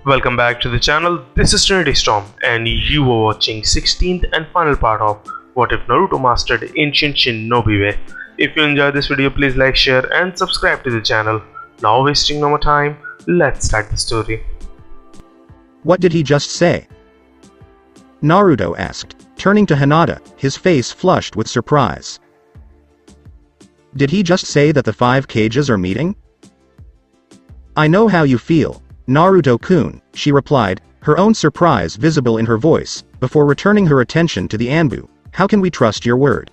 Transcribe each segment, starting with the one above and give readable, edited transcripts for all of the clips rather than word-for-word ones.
Welcome back to the channel. This is Trinity Storm and you are watching 16th and final part of What If Naruto Mastered Ancient Shinobi Way. If you enjoyed this video, please like, share and subscribe to the channel. Now wasting no more time, let's start the story. What did he just say? Naruto asked, turning to Hinata, his face flushed with surprise. Did he just say that the 5 Kages are meeting? I know how you feel, Naruto-kun, she replied, her own surprise visible in her voice, before returning her attention to the Anbu. How can we trust your word?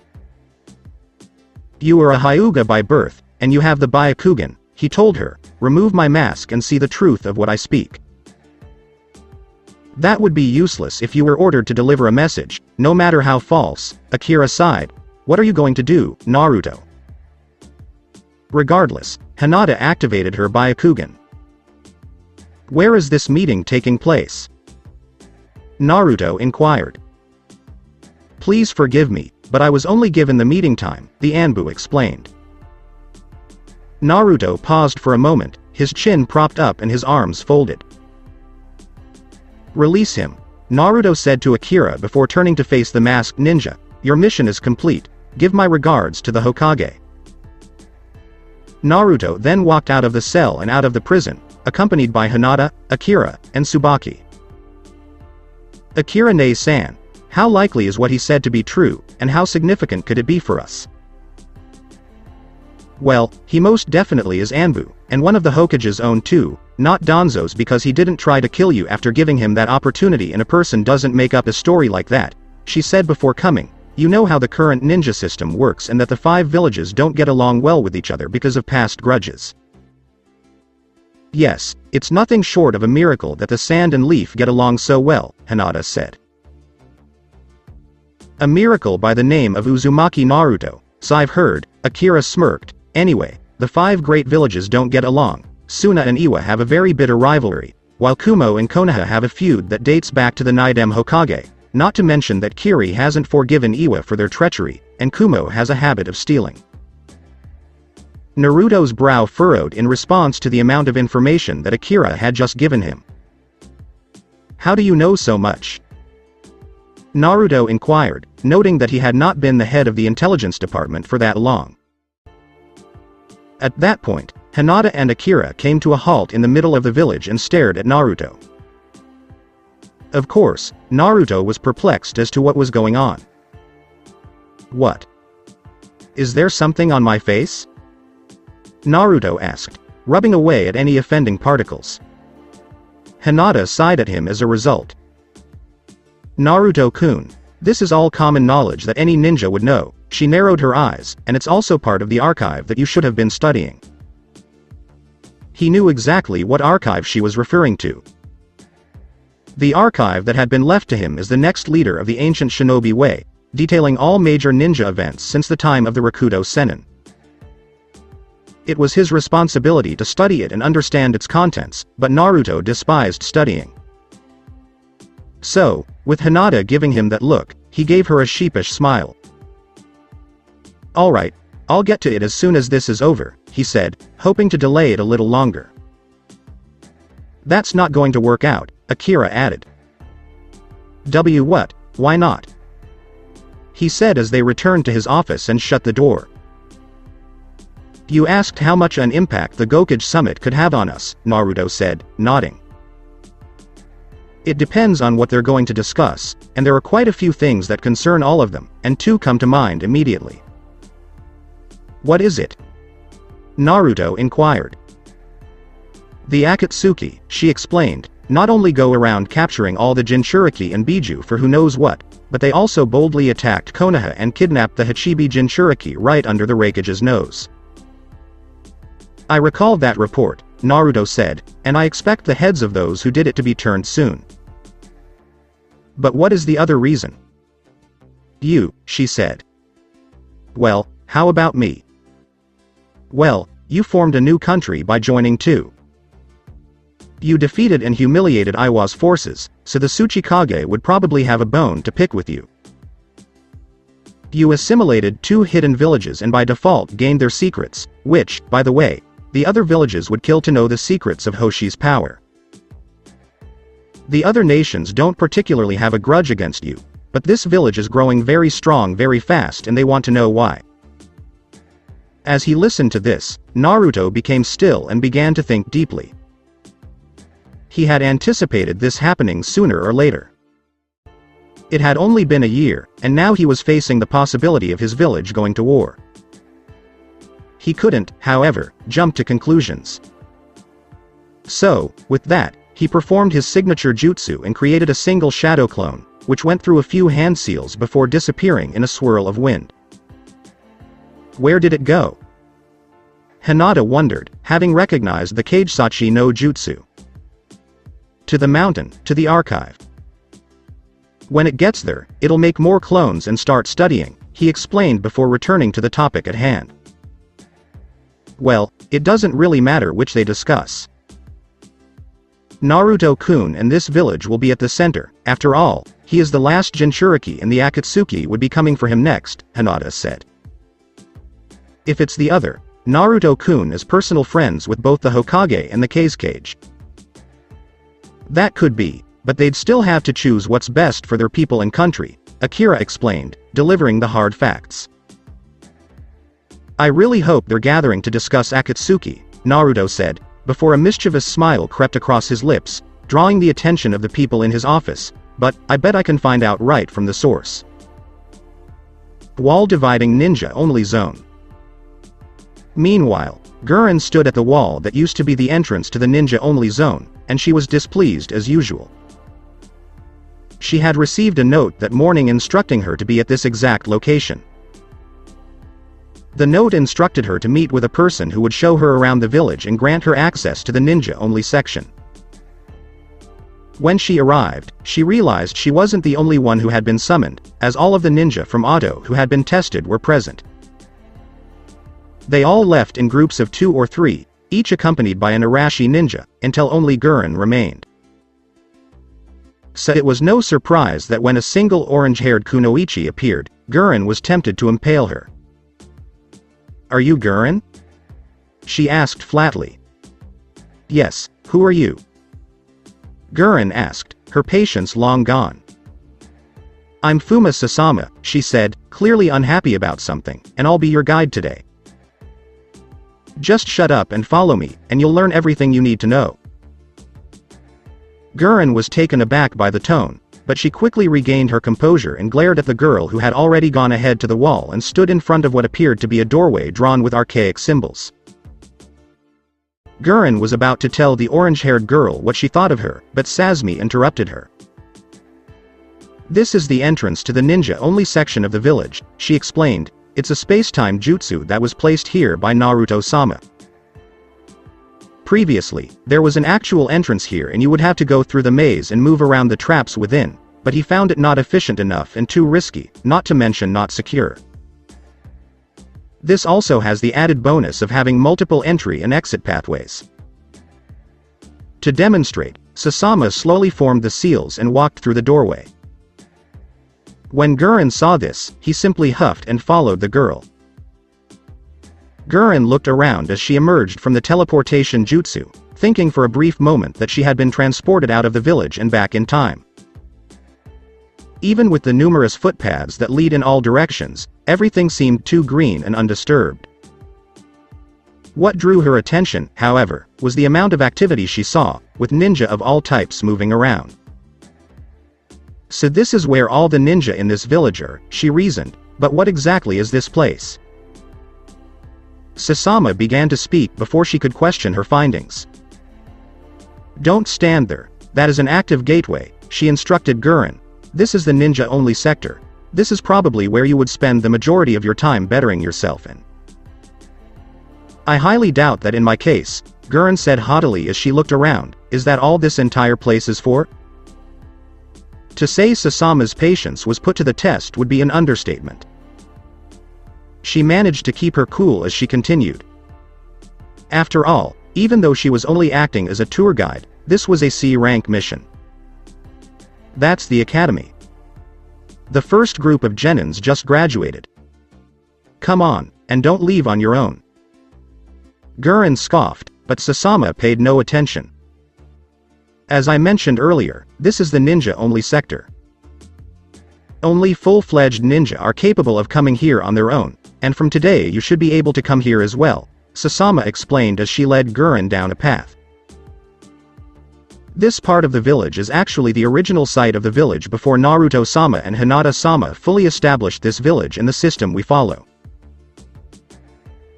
You are a Hyuga by birth, and you have the Byakugan, he told her. Remove my mask and see the truth of what I speak. That would be useless if you were ordered to deliver a message, no matter how false, Akira sighed. What are you going to do, Naruto? Regardless, Hinata activated her Byakugan. Where is this meeting taking place? Naruto inquired. Please forgive me, but I was only given the meeting time, the Anbu explained. Naruto paused for a moment, his chin propped up and his arms folded. Release him, Naruto said to Akira before turning to face the masked ninja. Your mission is complete. Give my regards to the Hokage. Naruto then walked out of the cell and out of the prison, accompanied by Hinata, Akira, and Tsubaki. Akira-ne-san, how likely is what he said to be true, and how significant could it be for us? Well, he most definitely is Anbu, and one of the Hokage's own too, not Danzo's, because he didn't try to kill you after giving him that opportunity, and a person doesn't make up a story like that, she said before coming. You know how the current ninja system works and that the 5 villages don't get along well with each other because of past grudges. Yes, it's nothing short of a miracle that the Sand and Leaf get along so well, Hinata said. A miracle by the name of Uzumaki Naruto, so I've heard, Akira smirked. Anyway, the 5 great villages don't get along. Suna and Iwa have a very bitter rivalry, while Kumo and Konoha have a feud that dates back to the Naidem Hokage, not to mention that Kiri hasn't forgiven Iwa for their treachery, and Kumo has a habit of stealing. Naruto's brow furrowed in response to the amount of information that Akira had just given him. How do you know so much? Naruto inquired, noting that he had not been the head of the intelligence department for that long. At that point, Hinata and Akira came to a halt in the middle of the village and stared at Naruto. Of course, Naruto was perplexed as to what was going on. What? Is there something on my face? Naruto asked, rubbing away at any offending particles. Hinata sighed at him as a result. Naruto-kun, this is all common knowledge that any ninja would know, she narrowed her eyes, and it's also part of the archive that you should have been studying. He knew exactly what archive she was referring to. The archive that had been left to him as the next leader of the ancient Shinobi way, detailing all major ninja events since the time of the Rakudo Sennin. It was his responsibility to study it and understand its contents, but Naruto despised studying. So, with Hinata giving him that look, he gave her a sheepish smile. Alright, I'll get to it as soon as this is over, he said, hoping to delay it a little longer. That's not going to work out, Akira added. What? Why not? He said as they returned to his office and shut the door. You asked how much an impact the Gokage summit could have on us, Naruto said, nodding. It depends on what they're going to discuss, and there are quite a few things that concern all of them, and 2 come to mind immediately. What is it? Naruto inquired. The Akatsuki, she explained, not only go around capturing all the Jinchuriki and Biju for who knows what, but they also boldly attacked Konoha and kidnapped the Hachibi Jinchuriki right under the Raikage's nose. I recall that report, Naruto said, and I expect the heads of those who did it to be turned soon. But what is the other reason? You, she said. Well, how about me? Well, you formed a new country by joining too. You defeated and humiliated Iwa's forces, so the Kage would probably have a bone to pick with you. You assimilated 2 hidden villages and by default gained their secrets, which, by the way, the other villages would kill to know the secrets of Hoshi's power. The other nations don't particularly have a grudge against you, but this village is growing very strong very fast and they want to know why. As he listened to this, Naruto became still and began to think deeply. He had anticipated this happening sooner or later. It had only been a year, and now he was facing the possibility of his village going to war. He couldn't, however, jump to conclusions. So, with that, he performed his signature jutsu and created a single shadow clone, which went through a few hand seals before disappearing in a swirl of wind. Where did it go? Hinata wondered, having recognized the Kagesachi no jutsu. To the mountain, to the archive. When it gets there, it'll make more clones and start studying, he explained before returning to the topic at hand. Well, it doesn't really matter which they discuss. Naruto-kun and this village will be at the center. After all, he is the last Jinchuriki and the Akatsuki would be coming for him next, Hinata said. If it's the other, Naruto-kun is personal friends with both the Hokage and the Kage. That could be, but they'd still have to choose what's best for their people and country, Akira explained, delivering the hard facts. I really hope they're gathering to discuss Akatsuki, Naruto said, before a mischievous smile crept across his lips, drawing the attention of the people in his office, but I bet I can find out right from the source. Wall dividing ninja-only zone. Meanwhile, Guran stood at the wall that used to be the entrance to the ninja-only zone, and she was displeased as usual. She had received a note that morning instructing her to be at this exact location. The note instructed her to meet with a person who would show her around the village and grant her access to the ninja-only section. When she arrived, she realized she wasn't the only one who had been summoned, as all of the ninja from Oto who had been tested were present. They all left in groups of 2 or 3, each accompanied by an Arashi ninja, until only Guran remained. So it was no surprise that when a single orange-haired kunoichi appeared, Guran was tempted to impale her. Are you Guran? She asked flatly. Yes, who are you? Guran asked, her patience long gone. I'm Fuma Sasama, she said, clearly unhappy about something, and I'll be your guide today. Just shut up and follow me, and you'll learn everything you need to know. Guran was taken aback by the tone, but she quickly regained her composure and glared at the girl who had already gone ahead to the wall and stood in front of what appeared to be a doorway drawn with archaic symbols. Guran was about to tell the orange-haired girl what she thought of her, but Sasmi interrupted her. This is the entrance to the ninja-only section of the village, she explained. It's a space-time jutsu that was placed here by Naruto-sama. Previously, there was an actual entrance here and you would have to go through the maze and move around the traps within, but he found it not efficient enough and too risky, not to mention not secure. This also has the added bonus of having multiple entry and exit pathways. To demonstrate, Sasama slowly formed the seals and walked through the doorway. When Guran saw this, he simply huffed and followed the girl. Guran looked around as she emerged from the teleportation jutsu, thinking for a brief moment that she had been transported out of the village and back in time. Even with the numerous footpaths that lead in all directions, everything seemed too green and undisturbed. What drew her attention, however, was the amount of activity she saw, with ninja of all types moving around. So this is where all the ninja in this village are, she reasoned, but what exactly is this place? Sasama began to speak before she could question her findings. Don't stand there, that is an active gateway, she instructed Guran. This is the ninja-only sector. This is probably where you would spend the majority of your time bettering yourself in. I highly doubt that in my case, Guran said haughtily as she looked around. Is that all this entire place is for? To say Sasama's patience was put to the test would be an understatement. She managed to keep her cool as she continued. After all, even though she was only acting as a tour guide, this was a C-rank mission. That's the academy. The first group of genins just graduated. Come on, and don't leave on your own. Guran scoffed, but Sasama paid no attention. As I mentioned earlier, this is the ninja-only sector. Only full-fledged ninja are capable of coming here on their own, and from today you should be able to come here as well, Sasama explained as she led Guran down a path. This part of the village is actually the original site of the village before Naruto-sama and Hinata-sama fully established this village and the system we follow.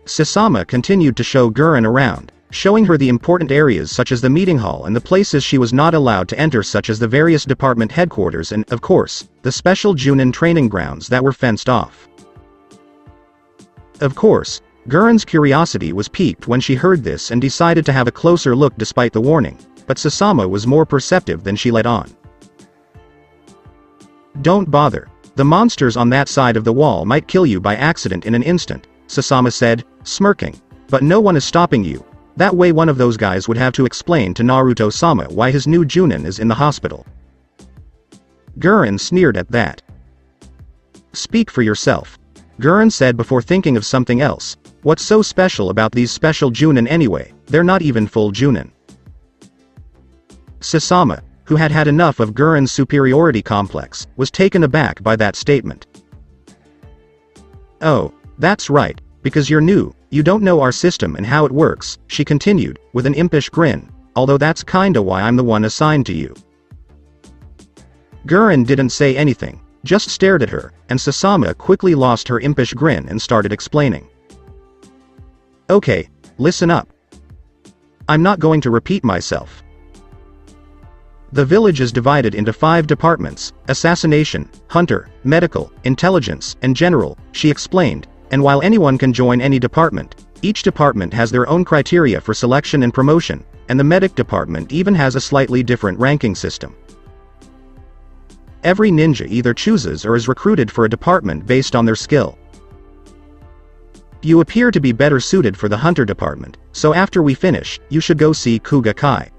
Sasama continued to show Guran around, showing her the important areas such as the meeting hall and the places she was not allowed to enter, such as the various department headquarters and, of course, the special Junin training grounds that were fenced off. Of course, Guran's curiosity was piqued when she heard this and decided to have a closer look despite the warning, but Sasama was more perceptive than she let on. Don't bother. The monsters on that side of the wall might kill you by accident in an instant, Sasama said, smirking. But no one is stopping you. That way one of those guys would have to explain to Naruto-sama why his new Junin is in the hospital. Guran sneered at that. Speak for yourself. Guran said before thinking of something else. What's so special about these special Junin anyway? They're not even full Junin. Sasama, who had had enough of Guran's superiority complex, was taken aback by that statement. Oh, that's right, because you're new, you don't know our system and how it works, she continued, with an impish grin, although that's kinda why I'm the one assigned to you. Guran didn't say anything, just stared at her, and Sasama quickly lost her impish grin and started explaining. Okay, listen up. I'm not going to repeat myself. The village is divided into 5 departments: assassination, hunter, medical, intelligence, and general, she explained, and while anyone can join any department, each department has their own criteria for selection and promotion, and the medic department even has a slightly different ranking system. Every ninja either chooses or is recruited for a department based on their skill. You appear to be better suited for the hunter department, so after we finish, you should go see Kage.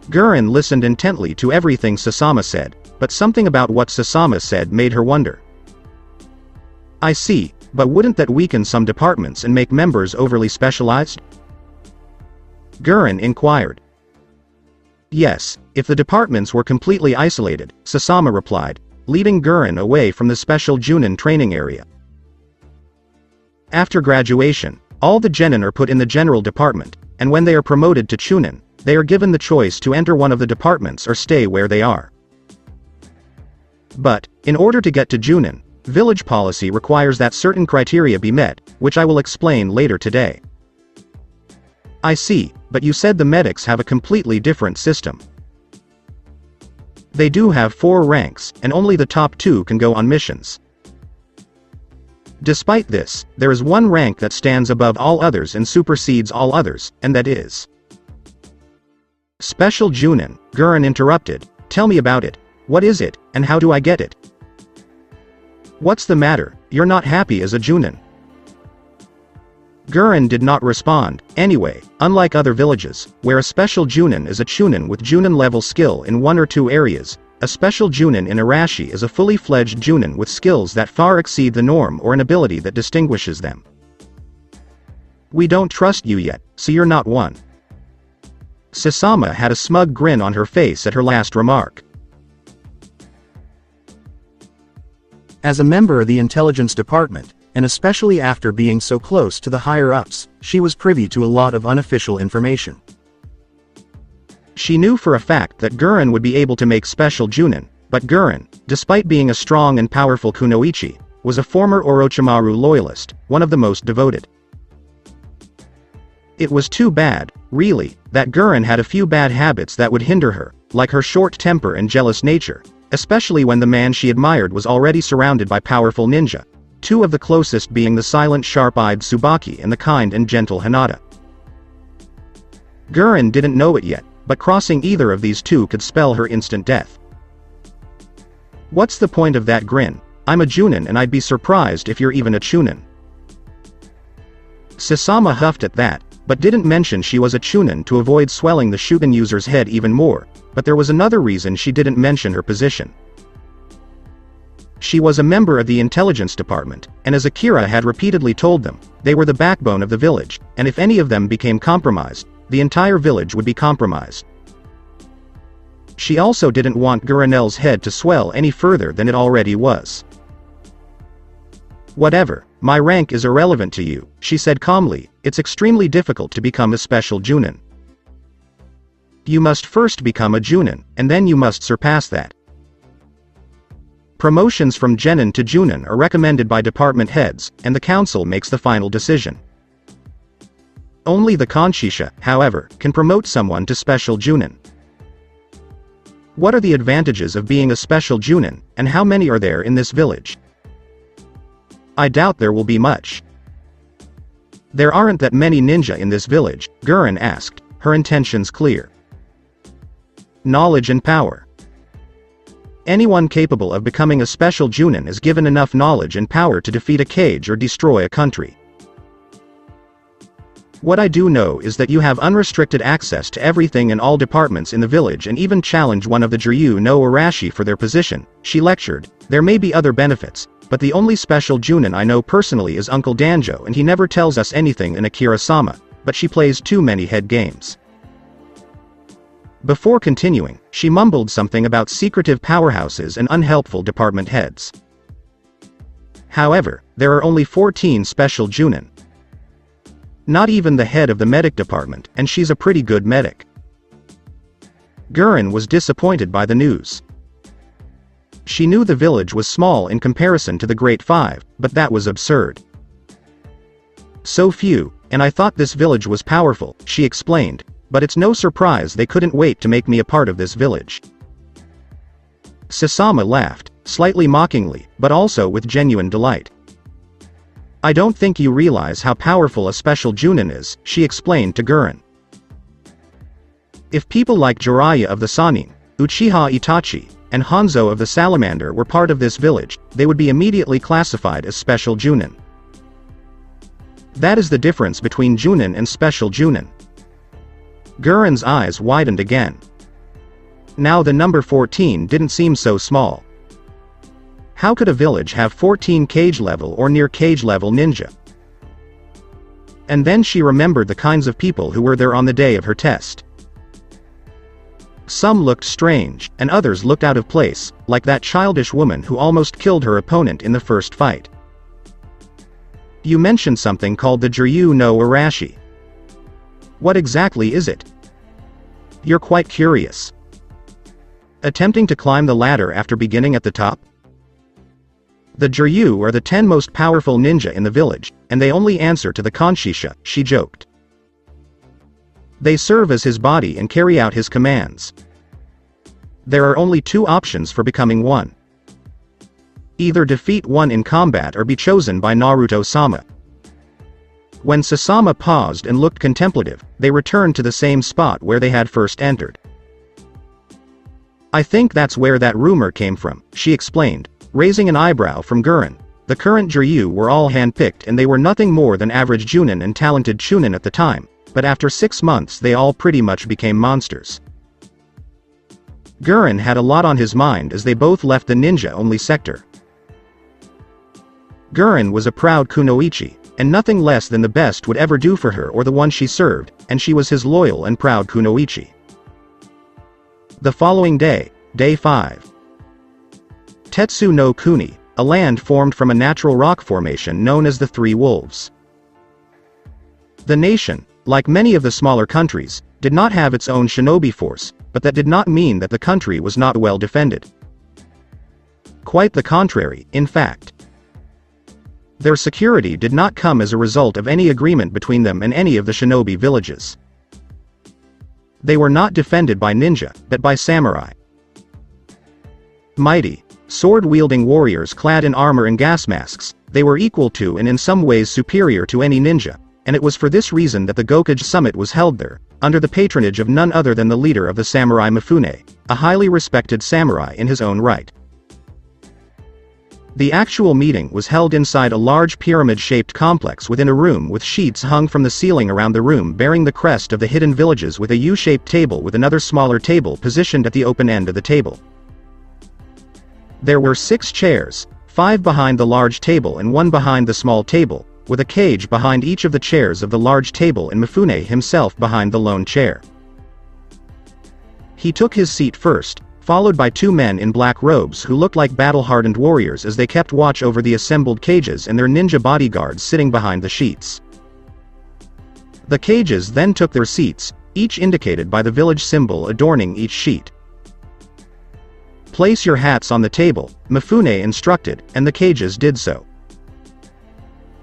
Guran listened intently to everything Sasama said, but something about what Sasama said made her wonder. I see, but wouldn't that weaken some departments and make members overly specialized? Guran inquired. Yes, if the departments were completely isolated, Sasama replied, leading Guran away from the special Junin training area. After graduation, all the genin are put in the general department, and when they are promoted to Chunin, they are given the choice to enter one of the departments or stay where they are. But, in order to get to Junin, village policy requires that certain criteria be met, which I will explain later today. I see, but you said the medics have a completely different system. They do have 4 ranks, and only the top 2 can go on missions. Despite this, there is one rank that stands above all others and supersedes all others, and that is Special Junin, Guran interrupted. Tell me about it. What is it, and how do I get it? What's the matter, you're not happy as a Junin? Guran did not respond. Anyway, unlike other villages, where a special Junin is a Chunin with Junin-level skill in 1 or 2 areas, a special Junin in Arashi is a fully fledged Junin with skills that far exceed the norm or an ability that distinguishes them. We don't trust you yet, so you're not one. Sasama had a smug grin on her face at her last remark. As a member of the intelligence department, and especially after being so close to the higher-ups, she was privy to a lot of unofficial information. She knew for a fact that Guran would be able to make special Junin, but Guran, despite being a strong and powerful kunoichi, was a former Orochimaru loyalist, one of the most devoted. It was too bad, really, that Guran had a few bad habits that would hinder her, like her short temper and jealous nature, especially when the man she admired was already surrounded by powerful ninja, 2 of the closest being the silent sharp-eyed Tsubaki and the kind and gentle Hinata. Guran didn't know it yet, but crossing either of these 2 could spell her instant death. What's the point of that grin? I'm a Junin and I'd be surprised if you're even a Chunin. Sasama huffed at that, but didn't mention she was a Chunin to avoid swelling the Shugen user's head even more, but there was another reason she didn't mention her position. She was a member of the intelligence department, and as Akira had repeatedly told them, they were the backbone of the village, and if any of them became compromised, the entire village would be compromised. She also didn't want Guranel's head to swell any further than it already was. "Whatever, my rank is irrelevant to you," she said calmly. "It's extremely difficult to become a special Junin. You must first become a Junin, and then you must surpass that. Promotions from Genin to Junin are recommended by department heads, and the council makes the final decision. Only the Kanshisha, however, can promote someone to special Junin. What are the advantages of being a special Junin, and how many are there in this village? I doubt there will be much." "There aren't that many ninja in this village," Guran asked, her intentions clear. "Knowledge and power. Anyone capable of becoming a special Junin is given enough knowledge and power to defeat a Kage or destroy a country. What I do know is that you have unrestricted access to everything in all departments in the village and even challenge one of the Jiryu no Arashi for their position," she lectured. "There may be other benefits, but the only special Junin I know personally is Uncle Danjo, and he never tells us anything in Akira-sama, but she plays too many head games." Before continuing, she mumbled something about secretive powerhouses and unhelpful department heads. "However, there are only 14 special Junin. Not even the head of the medic department, and she's a pretty good medic." Guran was disappointed by the news. She knew the village was small in comparison to the Great Five, but that was absurd. "So few, and I thought this village was powerful," she explained, "but it's no surprise they couldn't wait to make me a part of this village." Sasama laughed, slightly mockingly, but also with genuine delight. "I don't think you realize how powerful a special Junin is," she explained to Guran. "If people like Jiraiya of the Sannin, Uchiha Itachi, and Hanzo of the Salamander were part of this village, they would be immediately classified as special Junin. That is the difference between Junin and special Junin." Guran's eyes widened again. Now the number 14 didn't seem so small. How could a village have 14 Kage level or near Kage level ninja? And then she remembered the kinds of people who were there on the day of her test. Some looked strange, and others looked out of place, like that childish woman who almost killed her opponent in the first fight. "You mentioned something called the Jiryu no Arashi. What exactly is it? You're quite curious. Attempting to climb the ladder after beginning at the top? The Jiryu are the 10 most powerful ninja in the village, and they only answer to the Kanshisha," she joked. "They serve as his body and carry out his commands. There are only 2 options for becoming one. Either defeat one in combat or be chosen by Naruto-sama." When Sasama paused and looked contemplative, they returned to the same spot where they had first entered. "I think that's where that rumor came from," she explained, raising an eyebrow from Guran. "The current Jiryu were all handpicked and they were nothing more than average Junin and talented Chunin at the time, but after 6 months they all pretty much became monsters." Guran had a lot on his mind as they both left the ninja-only sector. Guran was a proud kunoichi, and nothing less than the best would ever do for her or the one she served, and she was his loyal and proud kunoichi. The following day, Day 5. Tetsu no Kuni, a land formed from a natural rock formation known as the Three Wolves. The nation, like many of the smaller countries, did not have its own shinobi force, but that did not mean that the country was not well defended. Quite the contrary, in fact. Their security did not come as a result of any agreement between them and any of the shinobi villages. They were not defended by ninja, but by samurai. Mighty, sword-wielding warriors clad in armor and gas masks, they were equal to and in some ways superior to any ninja, and it was for this reason that the Gokage summit was held there, under the patronage of none other than the leader of the samurai Mifune, a highly respected samurai in his own right. The actual meeting was held inside a large pyramid-shaped complex within a room with sheets hung from the ceiling around the room bearing the crest of the hidden villages with a U-shaped table with another smaller table positioned at the open end of the table. There were 6 chairs, 5 behind the large table and 1 behind the small table, with a cage behind each of the chairs of the large table and Mifune himself behind the lone chair. He took his seat first, followed by two men in black robes who looked like battle-hardened warriors as they kept watch over the assembled Kages and their ninja bodyguards sitting behind the sheets. The Kages then took their seats, each indicated by the village symbol adorning each sheet. "Place your hats on the table," Mifune instructed, and the Kages did so.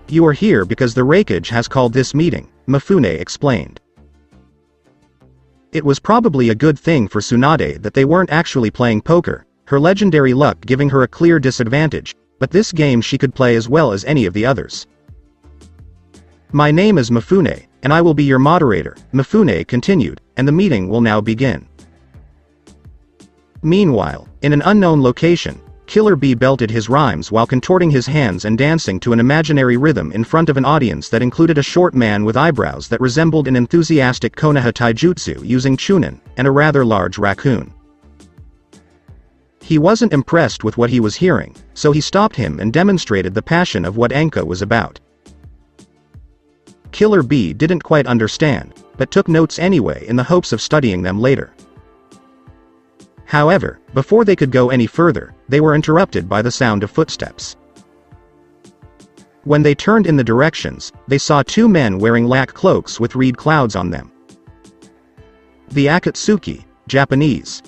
"You are here because the Raikage has called this meeting," Mifune explained. It was probably a good thing for Tsunade that they weren't actually playing poker, her legendary luck giving her a clear disadvantage, but this game she could play as well as any of the others. "My name is Mifune, and I will be your moderator," Mifune continued, "and the meeting will now begin." Meanwhile, in an unknown location, Killer Bee belted his rhymes while contorting his hands and dancing to an imaginary rhythm in front of an audience that included a short man with eyebrows that resembled an enthusiastic Konoha taijutsu using chunin, and a rather large raccoon. He wasn't impressed with what he was hearing, so he stopped him and demonstrated the passion of what Anka was about. Killer Bee didn't quite understand, but took notes anyway in the hopes of studying them later. However, before they could go any further, they were interrupted by the sound of footsteps. When they turned in the directions, they saw two men wearing lac cloaks with reed clouds on them. The akatsuki, Japanese.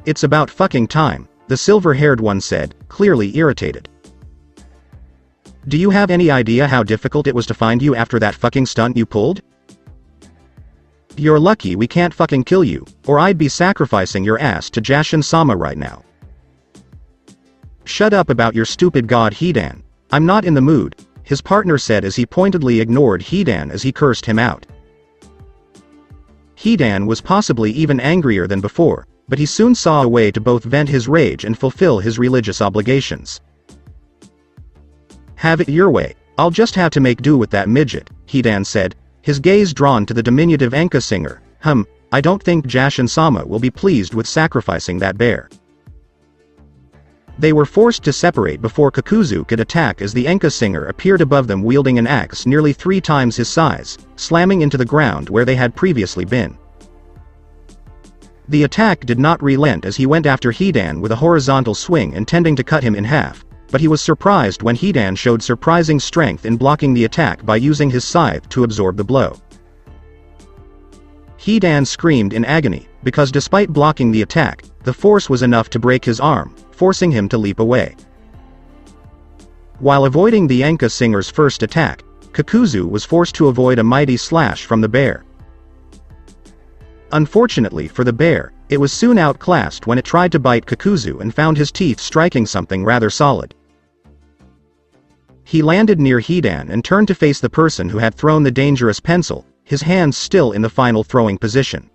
"It's about fucking time," the silver-haired one said, clearly irritated. "Do you have any idea how difficult it was to find you after that fucking stunt you pulled? You're lucky we can't fucking kill you, or I'd be sacrificing your ass to Jashin-sama right now." "Shut up about your stupid god Hidan. I'm not in the mood," his partner said as he pointedly ignored Hidan as he cursed him out. Hidan was possibly even angrier than before, but he soon saw a way to both vent his rage and fulfill his religious obligations. "Have it your way, I'll just have to make do with that midget," Hidan said, his gaze drawn to the diminutive Enka singer. I don't think Jashin-sama will be pleased with sacrificing that bear." They were forced to separate before Kakuzu could attack as the Enka singer appeared above them wielding an axe nearly 3 times his size, slamming into the ground where they had previously been. The attack did not relent as he went after Hidan with a horizontal swing intending to cut him in half, but he was surprised when Hidan showed surprising strength in blocking the attack by using his scythe to absorb the blow. Hidan screamed in agony, because despite blocking the attack, the force was enough to break his arm, forcing him to leap away. While avoiding the Enka singer's first attack, Kakuzu was forced to avoid a mighty slash from the bear. Unfortunately for the bear, it was soon outclassed when it tried to bite Kakuzu and found his teeth striking something rather solid. He landed near Hidan and turned to face the person who had thrown the dangerous pencil, his hands still in the final throwing position.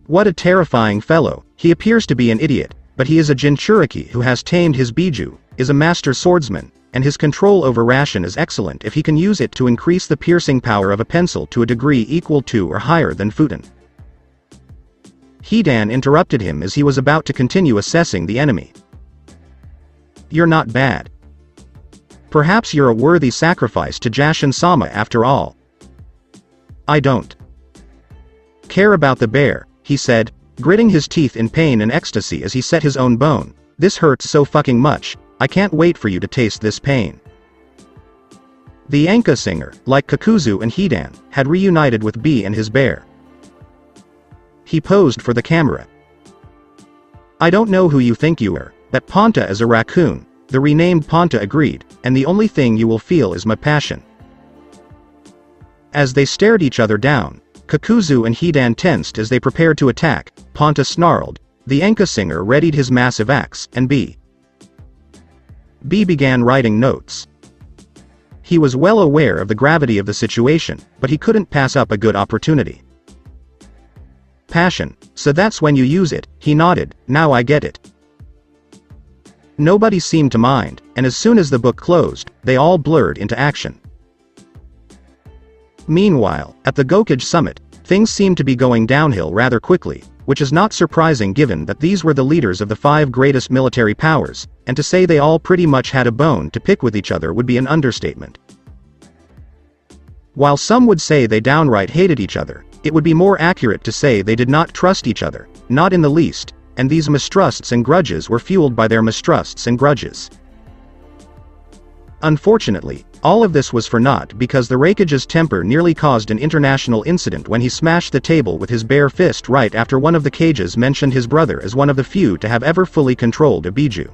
"What a terrifying fellow, he appears to be an idiot, but he is a Jinchuriki who has tamed his Biju, is a master swordsman, and his control over ration is excellent if he can use it to increase the piercing power of a pencil to a degree equal to or higher than Futon." Hidan interrupted him as he was about to continue assessing the enemy. "You're not bad. Perhaps you're a worthy sacrifice to Jashin-sama after all." "I don't care about the bear," he said, gritting his teeth in pain and ecstasy as he set his own bone. "This hurts so fucking much, I can't wait for you to taste this pain." The Enka singer, like Kakuzu and Hidan, had reunited with B and his bear. He posed for the camera. "I don't know who you think you are, but Ponta is a raccoon," the renamed Ponta agreed, "and the only thing you will feel is my passion." As they stared each other down, Kakuzu and Hidan tensed as they prepared to attack. Ponta snarled, the Enka singer readied his massive axe, and B began writing notes. He was well aware of the gravity of the situation, but he couldn't pass up a good opportunity. "Passion, so that's when you use it," he nodded, "now I get it." Nobody seemed to mind, and as soon as the book closed, they all blurred into action. Meanwhile, at the Gokage summit, things seemed to be going downhill rather quickly, which is not surprising given that these were the leaders of the 5 greatest military powers, and to say they all pretty much had a bone to pick with each other would be an understatement. While some would say they downright hated each other, It would be more accurate to say they did not trust each other, not in the least, and these mistrusts and grudges were fueled by their mistrusts and grudges. Unfortunately, all of this was for naught because the Raikage's temper nearly caused an international incident when he smashed the table with his bare fist right after one of the Kages mentioned his brother as one of the few to have ever fully controlled a Biju.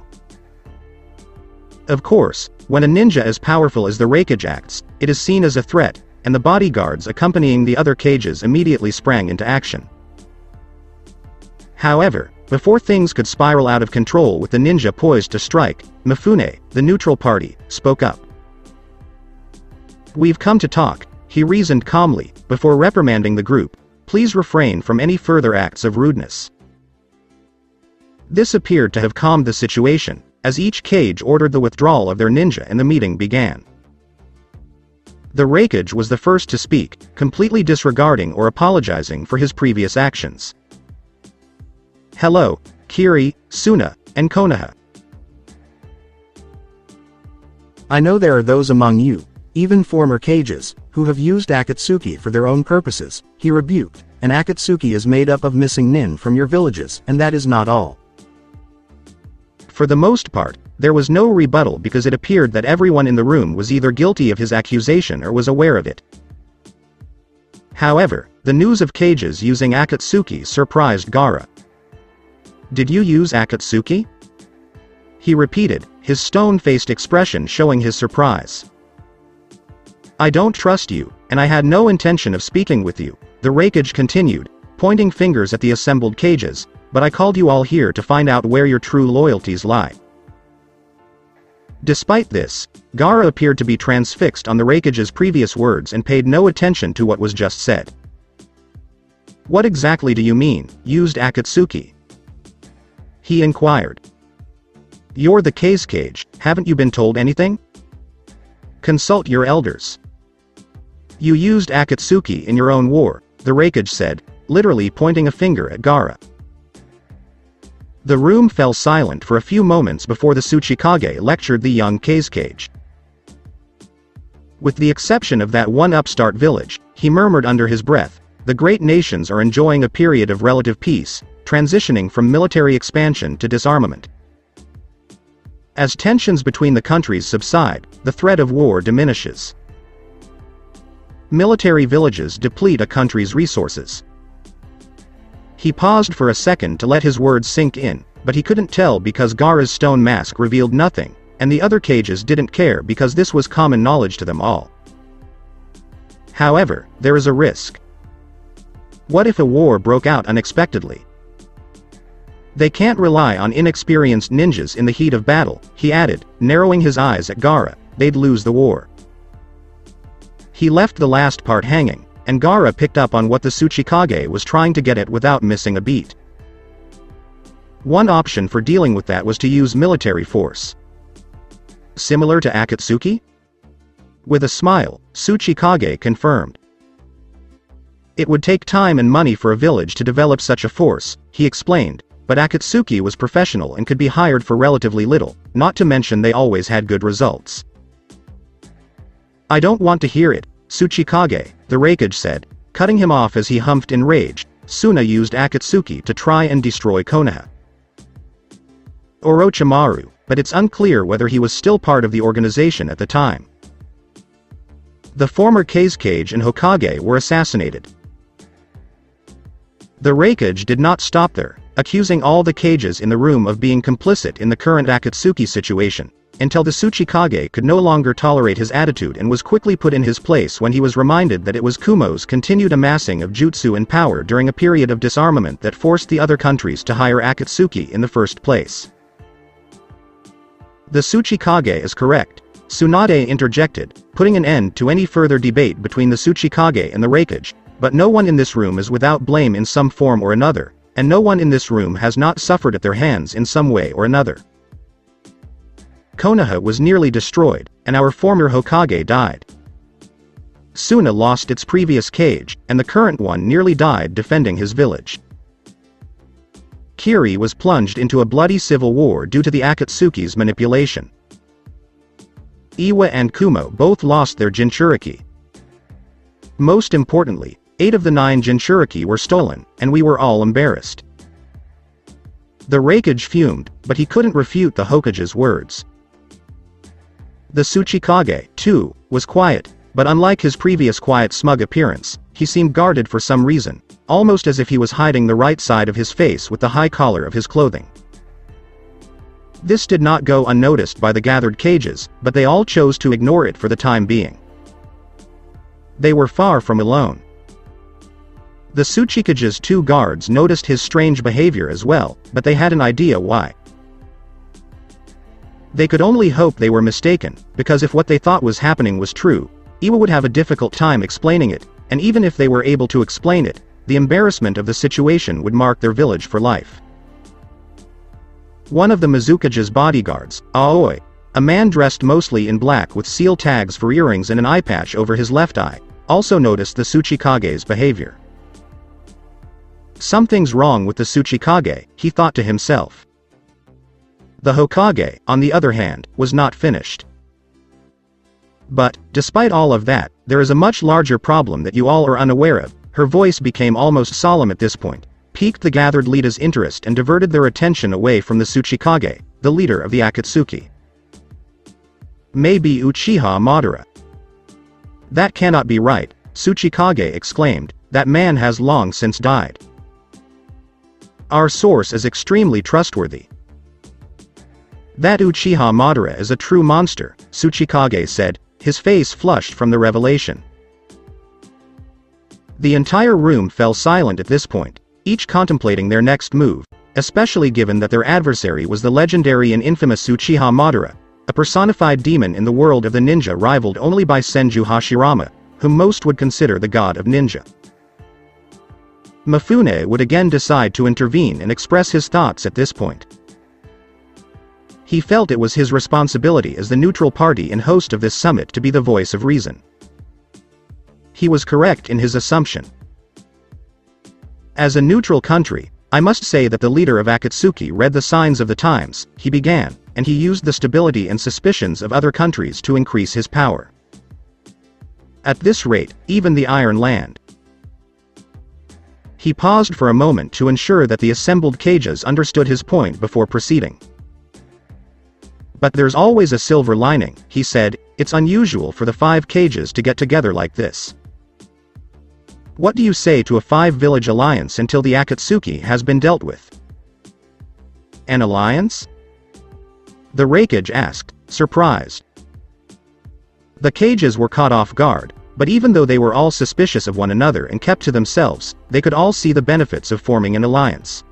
Of course, when a ninja as powerful as the Raikage acts, it is seen as a threat, and the bodyguards accompanying the other Kages immediately sprang into action. However, before things could spiral out of control with the ninja poised to strike, Mifune, the neutral party, spoke up. "We've come to talk," he reasoned calmly, before reprimanding the group. "Please refrain from any further acts of rudeness." This appeared to have calmed the situation, as each Kage ordered the withdrawal of their ninja and the meeting began. The Raikage was the first to speak, completely disregarding or apologizing for his previous actions. "Hello, Kiri, Suna, and Konoha. I know there are those among you, even former Kages, who have used akatsuki for their own purposes," he rebuked, "and akatsuki is made up of missing nin from your villages, and that is not all." For the most part, there was no rebuttal because it appeared that everyone in the room was either guilty of his accusation or was aware of it. However, the news of Kages using akatsuki surprised Gaara. "Did you use akatsuki?" he repeated, his stone-faced expression showing his surprise. "I don't trust you, and I had no intention of speaking with you," the Raikage continued, pointing fingers at the assembled Kages, "but I called you all here to find out where your true loyalties lie." Despite this, Gaara appeared to be transfixed on the Raikage's previous words and paid no attention to what was just said. "What exactly do you mean, used akatsuki?" he inquired. "You're the Kage, haven't you been told anything? Consult your elders." "You used akatsuki in your own war," the Raikage said, literally pointing a finger at Gaara. The room fell silent for a few moments before the Tsuchikage lectured the young Kage. "With the exception of that one upstart village," he murmured under his breath, "the great nations are enjoying a period of relative peace, transitioning from military expansion to disarmament. As tensions between the countries subside, the threat of war diminishes. Military villages deplete a country's resources." He paused for a second to let his words sink in, but he couldn't tell because Gaara's stone mask revealed nothing, and the other Kages didn't care because this was common knowledge to them all. However, there is a risk. What if a war broke out unexpectedly? They can't rely on inexperienced ninjas in the heat of battle, he added, narrowing his eyes at Gaara. They'd lose the war. He left the last part hanging, and Gaara picked up on what the Tsuchikage was trying to get at without missing a beat. One option for dealing with that was to use military force. Similar to akatsuki? With a smile, Tsuchikage confirmed. It would take time and money for a village to develop such a force, he explained, but akatsuki was professional and could be hired for relatively little, not to mention they always had good results. "I don't want to hear it, Tsuchikage," the Raikage said, cutting him off as he humphed in rage. "Suna used akatsuki to try and destroy Konoha. Orochimaru, but it's unclear whether he was still part of the organization at the time. The former Kage and Hokage were assassinated." The Raikage did not stop there, accusing all the Kages in the room of being complicit in the current akatsuki situation, until the Tsuchikage could no longer tolerate his attitude and was quickly put in his place when he was reminded that it was Kumo's continued amassing of jutsu and power during a period of disarmament that forced the other countries to hire akatsuki in the first place. "The Tsuchikage is correct," Tsunade interjected, putting an end to any further debate between the Tsuchikage and the Raikage, "but no one in this room is without blame in some form or another, and no one in this room has not suffered at their hands in some way or another. Konoha was nearly destroyed, and our former Hokage died. Suna lost its previous Kage, and the current one nearly died defending his village. Kiri was plunged into a bloody civil war due to the Akatsuki's manipulation. Iwa and Kumo both lost their Jinchuriki. Most importantly, 8 of the 9 Jinchuriki were stolen, and we were all embarrassed. The Raikage fumed, but he couldn't refute the Hokage's words. The Tsuchikage, too, was quiet, but unlike his previous quiet smug appearance, he seemed guarded for some reason, almost as if he was hiding the right side of his face with the high collar of his clothing. This did not go unnoticed by the gathered cages, but they all chose to ignore it for the time being. They were far from alone. The Tsuchikage's 2 guards noticed his strange behavior as well, but they had an idea why. They could only hope they were mistaken, because if what they thought was happening was true, Iwa would have a difficult time explaining it, and even if they were able to explain it, the embarrassment of the situation would mark their village for life. One of the Mizukage's bodyguards, Aoi, a man dressed mostly in black with seal tags for earrings and an eye patch over his left eye, also noticed the Tsuchikage's behavior. Something's wrong with the Tsuchikage, he thought to himself. The Hokage, on the other hand, was not finished. But, despite all of that, there is a much larger problem that you all are unaware of. Her voice became almost solemn at this point, piqued the gathered leaders' interest and diverted their attention away from the Tsuchikage, the leader of the Akatsuki. Maybe Uchiha Madara. That cannot be right, Tsuchikage exclaimed, that man has long since died. Our source is extremely trustworthy. That Uchiha Madara is a true monster, Tsuchikage said, his face flushed from the revelation. The entire room fell silent at this point, each contemplating their next move, especially given that their adversary was the legendary and infamous Uchiha Madara, a personified demon in the world of the ninja rivaled only by Senju Hashirama, whom most would consider the god of ninja. Mifune would again decide to intervene and express his thoughts at this point. He felt it was his responsibility as the neutral party and host of this summit to be the voice of reason. He was correct in his assumption. As a neutral country, I must say that the leader of Akatsuki read the signs of the times, he began, and he used the stability and suspicions of other countries to increase his power. At this rate, even the Iron Land. He paused for a moment to ensure that the assembled cages understood his point before proceeding. But there's always a silver lining, he said, it's unusual for the 5 cages to get together like this. What do you say to a 5-village alliance until the Akatsuki has been dealt with? An alliance? The Raikage asked, surprised. The cages were caught off guard, but even though they were all suspicious of one another and kept to themselves, they could all see the benefits of forming an alliance.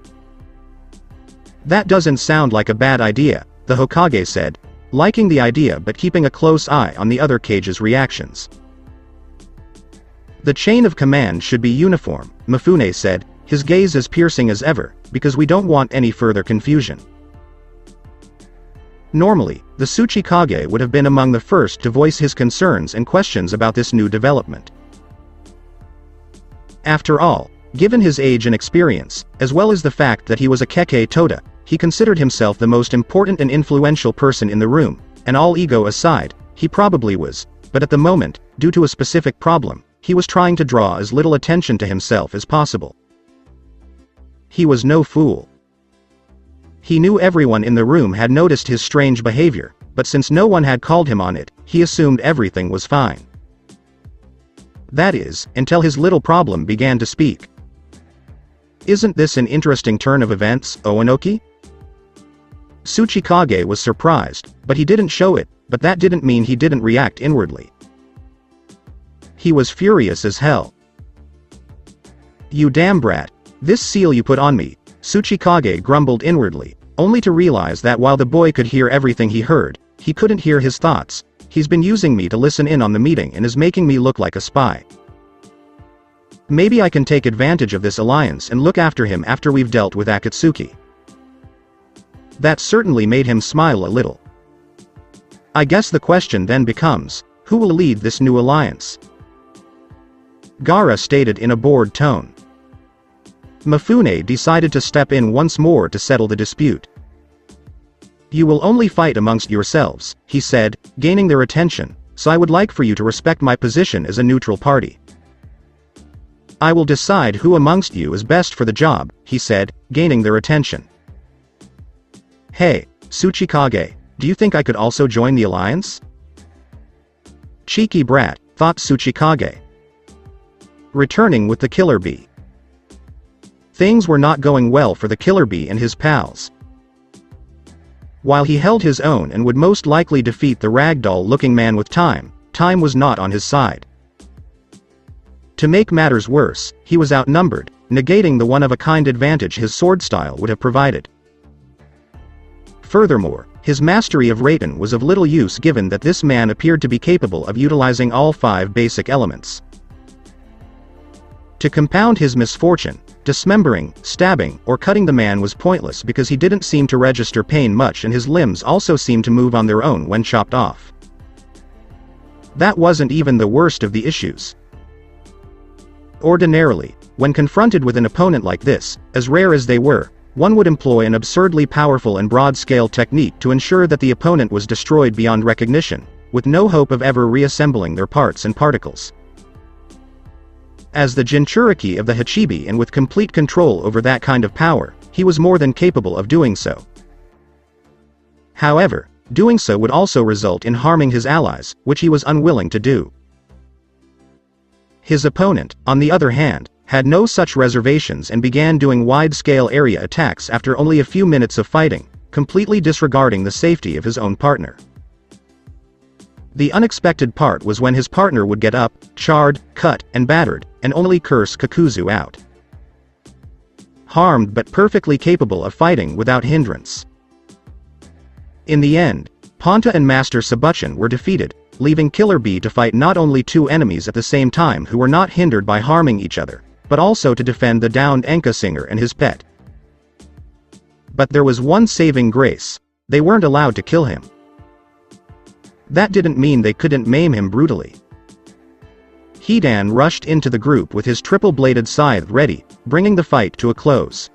That doesn't sound like a bad idea, the Hokage said, liking the idea but keeping a close eye on the other cages' reactions. The chain of command should be uniform, Mifune said, his gaze as piercing as ever, because we don't want any further confusion. Normally, the Tsuchikage would have been among the first to voice his concerns and questions about this new development. After all, given his age and experience, as well as the fact that he was a Keke Toda, he considered himself the most important and influential person in the room, and all ego aside, he probably was, but at the moment, due to a specific problem, he was trying to draw as little attention to himself as possible. He was no fool. He knew everyone in the room had noticed his strange behavior, but since no one had called him on it, he assumed everything was fine. That is, until his little problem began to speak. Isn't this an interesting turn of events, Oanoki? Tsuchikage was surprised, but he didn't show it, but that didn't mean he didn't react inwardly. He was furious as hell. You damn brat, this seal you put on me, Tsuchikage grumbled inwardly, only to realize that while the boy could hear everything he heard, he couldn't hear his thoughts. He's been using me to listen in on the meeting and is making me look like a spy. Maybe I can take advantage of this alliance and look after him after we've dealt with Akatsuki. That certainly made him smile a little. I guess the question then becomes, who will lead this new alliance? Gaara stated in a bored tone. Mifune decided to step in once more to settle the dispute. You will only fight amongst yourselves, he said, gaining their attention, so I would like for you to respect my position as a neutral party. I will decide who amongst you is best for the job, he said, gaining their attention. Hey, Tsuchikage, do you think I could also join the alliance? Cheeky brat, thought Tsuchikage. Returning with the killer bee. Things were not going well for the killer bee and his pals. While he held his own and would most likely defeat the ragdoll-looking man with time was not on his side. To make matters worse, he was outnumbered, negating the one-of-a-kind advantage his sword style would have provided. Furthermore, his mastery of Raiden was of little use given that this man appeared to be capable of utilizing all 5 basic elements. To compound his misfortune, dismembering, stabbing, or cutting the man was pointless because he didn't seem to register pain much and his limbs also seemed to move on their own when chopped off. That wasn't even the worst of the issues. Ordinarily, when confronted with an opponent like this, as rare as they were, one would employ an absurdly powerful and broad-scale technique to ensure that the opponent was destroyed beyond recognition, with no hope of ever reassembling their parts and particles. As the Jinchuriki of the Hachibi and with complete control over that kind of power, he was more than capable of doing so. However, doing so would also result in harming his allies, which he was unwilling to do. His opponent, on the other hand, had no such reservations and began doing wide-scale area attacks after only a few minutes of fighting, completely disregarding the safety of his own partner. The unexpected part was when his partner would get up, charred, cut, and battered, and only curse Kakuzu out. Harmed but perfectly capable of fighting without hindrance. In the end, Ponta and Master Sabuchin were defeated, leaving Killer Bee to fight not only 2 enemies at the same time who were not hindered by harming each other, but also to defend the downed Enka singer and his pet. But there was one saving grace: they weren't allowed to kill him. That didn't mean they couldn't maim him brutally. Hidan rushed into the group with his triple-bladed scythe ready, bringing the fight to a close.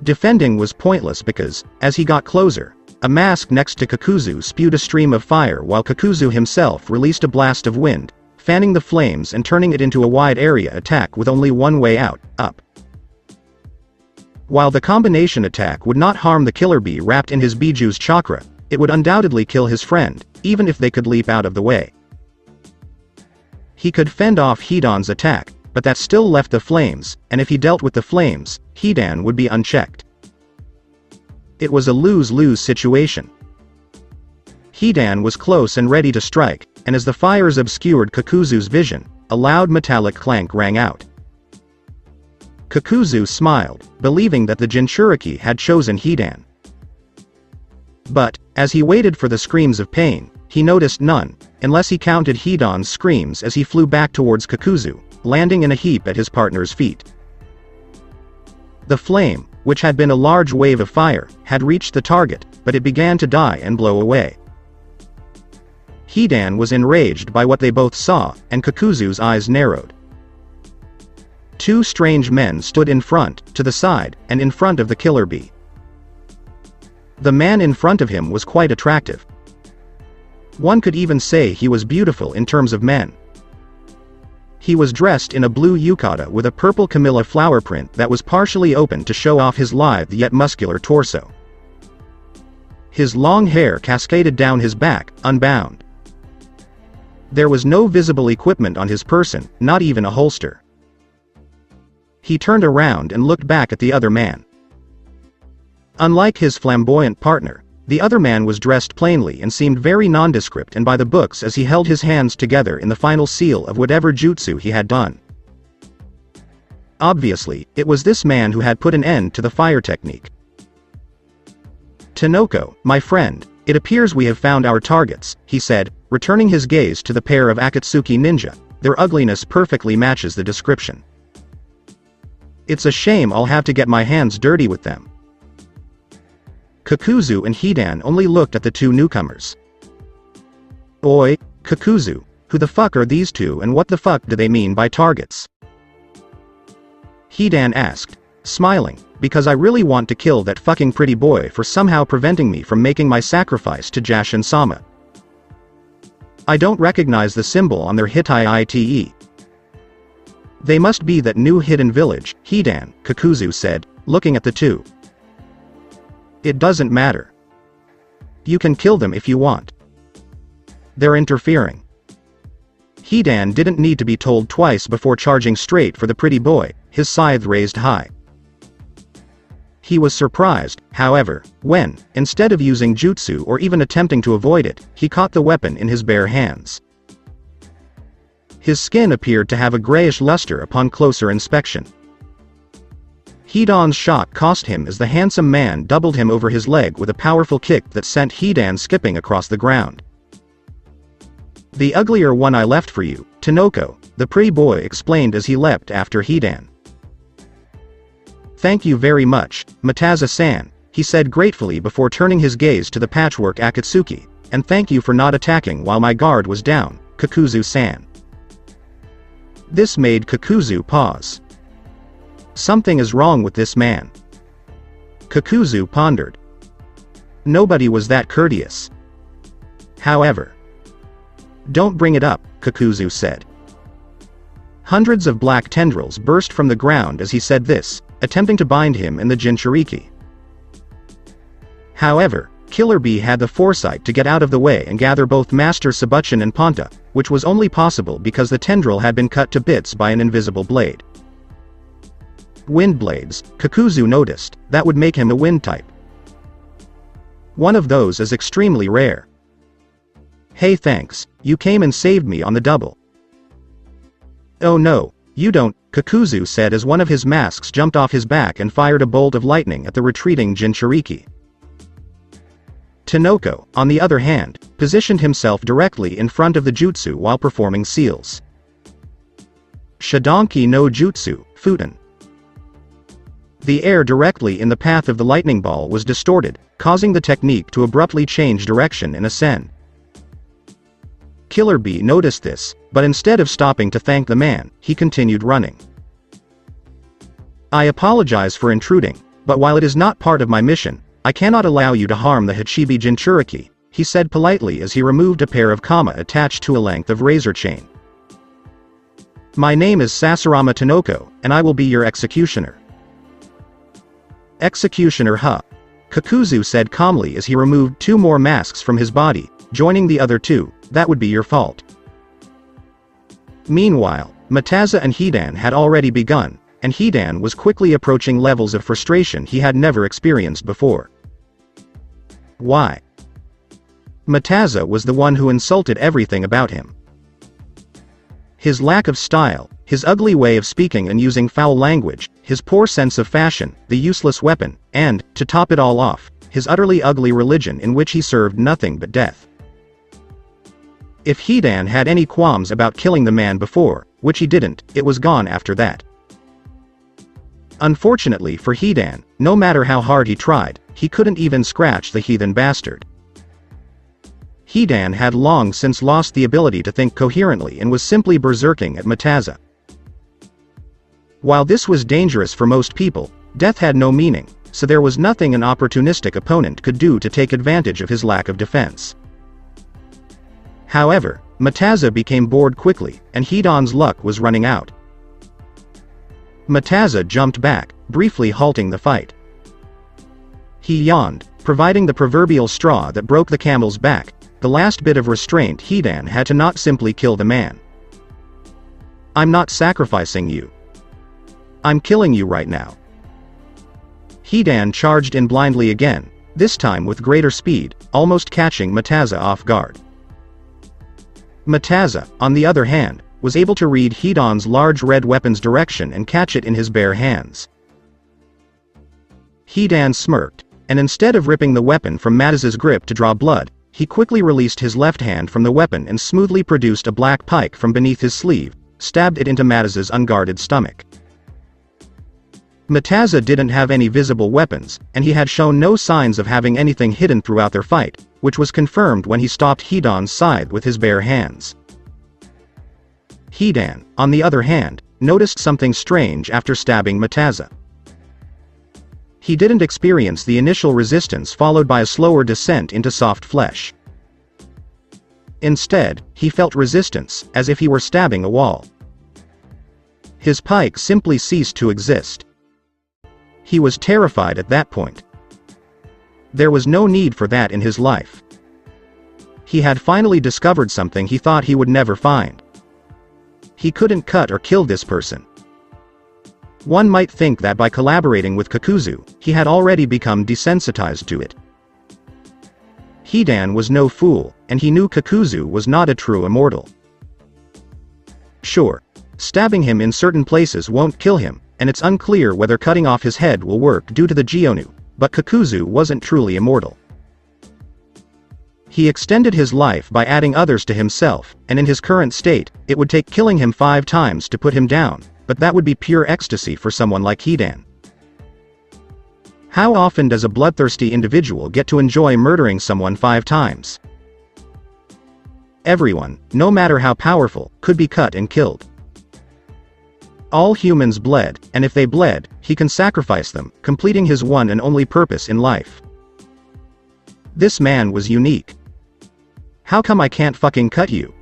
Defending was pointless because, as he got closer, a mask next to Kakuzu spewed a stream of fire while Kakuzu himself released a blast of wind, fanning the flames and turning it into a wide-area attack with only one way out, up. While the combination attack would not harm the Killer Bee wrapped in his Biju's chakra, it would undoubtedly kill his friend, even if they could leap out of the way. He could fend off Hidan's attack, but that still left the flames, and if he dealt with the flames, Hidan would be unchecked. It was a lose-lose situation. Hidan was close and ready to strike, and as the fires obscured Kakuzu's vision, a loud metallic clank rang out. Kakuzu smiled, believing that the Jinchuriki had chosen Hidan. But, as he waited for the screams of pain, he noticed none, unless he counted Hidan's screams as he flew back towards Kakuzu, landing in a heap at his partner's feet. The flame, which had been a large wave of fire, had reached the target, but it began to die and blow away. Hidan was enraged by what they both saw, and Kakuzu's eyes narrowed. 2 strange men stood in front, to the side, and in front of the Killer Bee. The man in front of him was quite attractive. One could even say he was beautiful in terms of men. He was dressed in a blue yukata with a purple camellia flower print that was partially open to show off his lithe yet muscular torso. His long hair cascaded down his back, unbound. There was no visible equipment on his person, not even a holster. He turned around and looked back at the other man. Unlike his flamboyant partner, the other man was dressed plainly and seemed very nondescript and by the books as he held his hands together in the final seal of whatever jutsu he had done. Obviously, it was this man who had put an end to the fire technique. "Tanoko, my friend, it appears we have found our targets," he said, returning his gaze to the pair of Akatsuki ninja. Their ugliness perfectly matches the description. "It's a shame I'll have to get my hands dirty with them." Kakuzu and Hidan only looked at the 2 newcomers. "Oi, Kakuzu, who the fuck are these 2 and what the fuck do they mean by targets?" Hidan asked, smiling, "Because I really want to kill that fucking pretty boy for somehow preventing me from making my sacrifice to Jashin-sama. I don't recognize the symbol on their Hitai ite. They must be that new hidden village, Hidan, Kakuzu said, looking at the two. It doesn't matter. You can kill them if you want. They're interfering. Hidan didn't need to be told twice before charging straight for the pretty boy, his scythe raised high. He was surprised, however, when, instead of using jutsu or even attempting to avoid it, he caught the weapon in his bare hands. His skin appeared to have a grayish luster upon closer inspection. Hidan's shock cost him as the handsome man doubled him over his leg with a powerful kick that sent Hidan skipping across the ground. The uglier one I left for you, Tanoko, the pretty boy explained as he leapt after Hidan. Thank you very much, Mataza-san, he said gratefully before turning his gaze to the patchwork akatsuki, and thank you for not attacking while my guard was down, Kakuzu-san. This made Kakuzu pause. Something is wrong with this man. Kakuzu pondered. Nobody was that courteous. However. Don't bring it up, Kakuzu said. Hundreds of black tendrils burst from the ground as he said this, attempting to bind him in the Jinchuriki. However, Killer Bee had the foresight to get out of the way and gather both Master Sabuchin and Ponta, which was only possible because the tendril had been cut to bits by an invisible blade. Wind blades, Kakuzu noticed, that would make him a wind type. One of those is extremely rare. Hey thanks, you came and saved me on the double. Oh no, you don't, Kakuzu said as one of his masks jumped off his back and fired a bolt of lightning at the retreating Jinchuriki. Tanoko, on the other hand, positioned himself directly in front of the jutsu while performing seals. Shadonki no Jutsu, Futon. The air directly in the path of the lightning ball was distorted, causing the technique to abruptly change direction in a sen. Killer Bee noticed this, but instead of stopping to thank the man, he continued running. I apologize for intruding, but while it is not part of my mission, I cannot allow you to harm the Hachibi Jinchuriki, he said politely as he removed a pair of kama attached to a length of razor chain. My name is Sasurama Tanoko, and I will be your executioner. Executioner huh? Kakuzu said calmly as he removed two more masks from his body, joining the other two, that would be your fault. Meanwhile, Mataza and Hidan had already begun, and Hidan was quickly approaching levels of frustration he had never experienced before. Why? Mataza was the one who insulted everything about him. His lack of style, his ugly way of speaking and using foul language, his poor sense of fashion, the useless weapon, and, to top it all off, his utterly ugly religion in which he served nothing but death. If Hidan had any qualms about killing the man before, which he didn't, it was gone after that. Unfortunately for Hidan, no matter how hard he tried, he couldn't even scratch the heathen bastard. Hidan had long since lost the ability to think coherently and was simply berserking at Mataza. While this was dangerous for most people, death had no meaning, so there was nothing an opportunistic opponent could do to take advantage of his lack of defense. However, Mataza became bored quickly, and Hidan's luck was running out. Mataza jumped back, briefly halting the fight. He yawned, providing the proverbial straw that broke the camel's back, the last bit of restraint Hidan had to not simply kill the man. I'm not sacrificing you. I'm killing you right now. Hidan charged in blindly again, this time with greater speed, almost catching Mataza off guard. Mataza, on the other hand, was able to read Hidan's large red weapon's direction and catch it in his bare hands. Hidan smirked, and instead of ripping the weapon from Mataza's grip to draw blood, he quickly released his left hand from the weapon and smoothly produced a black pike from beneath his sleeve, stabbed it into Mataza's unguarded stomach. Mataza didn't have any visible weapons, and he had shown no signs of having anything hidden throughout their fight, which was confirmed when he stopped Hidan's scythe with his bare hands. Hidan, on the other hand, noticed something strange after stabbing Mataza. He didn't experience the initial resistance followed by a slower descent into soft flesh. Instead, he felt resistance, as if he were stabbing a wall. His pike simply ceased to exist. He was terrified at that point. There was no need for that in his life. He had finally discovered something he thought he would never find. He couldn't cut or kill this person. One might think that by collaborating with Kakuzu, he had already become desensitized to it. Hidan was no fool, and he knew Kakuzu was not a true immortal. Sure, stabbing him in certain places won't kill him, and it's unclear whether cutting off his head will work due to the Gionu, but Kakuzu wasn't truly immortal. He extended his life by adding others to himself, and in his current state, it would take killing him 5 times to put him down, but that would be pure ecstasy for someone like Hidan. How often does a bloodthirsty individual get to enjoy murdering someone 5 times? Everyone, no matter how powerful, could be cut and killed. All humans bled, and if they bled, he can sacrifice them, completing his one and only purpose in life. This man was unique. How come I can't fucking cut you?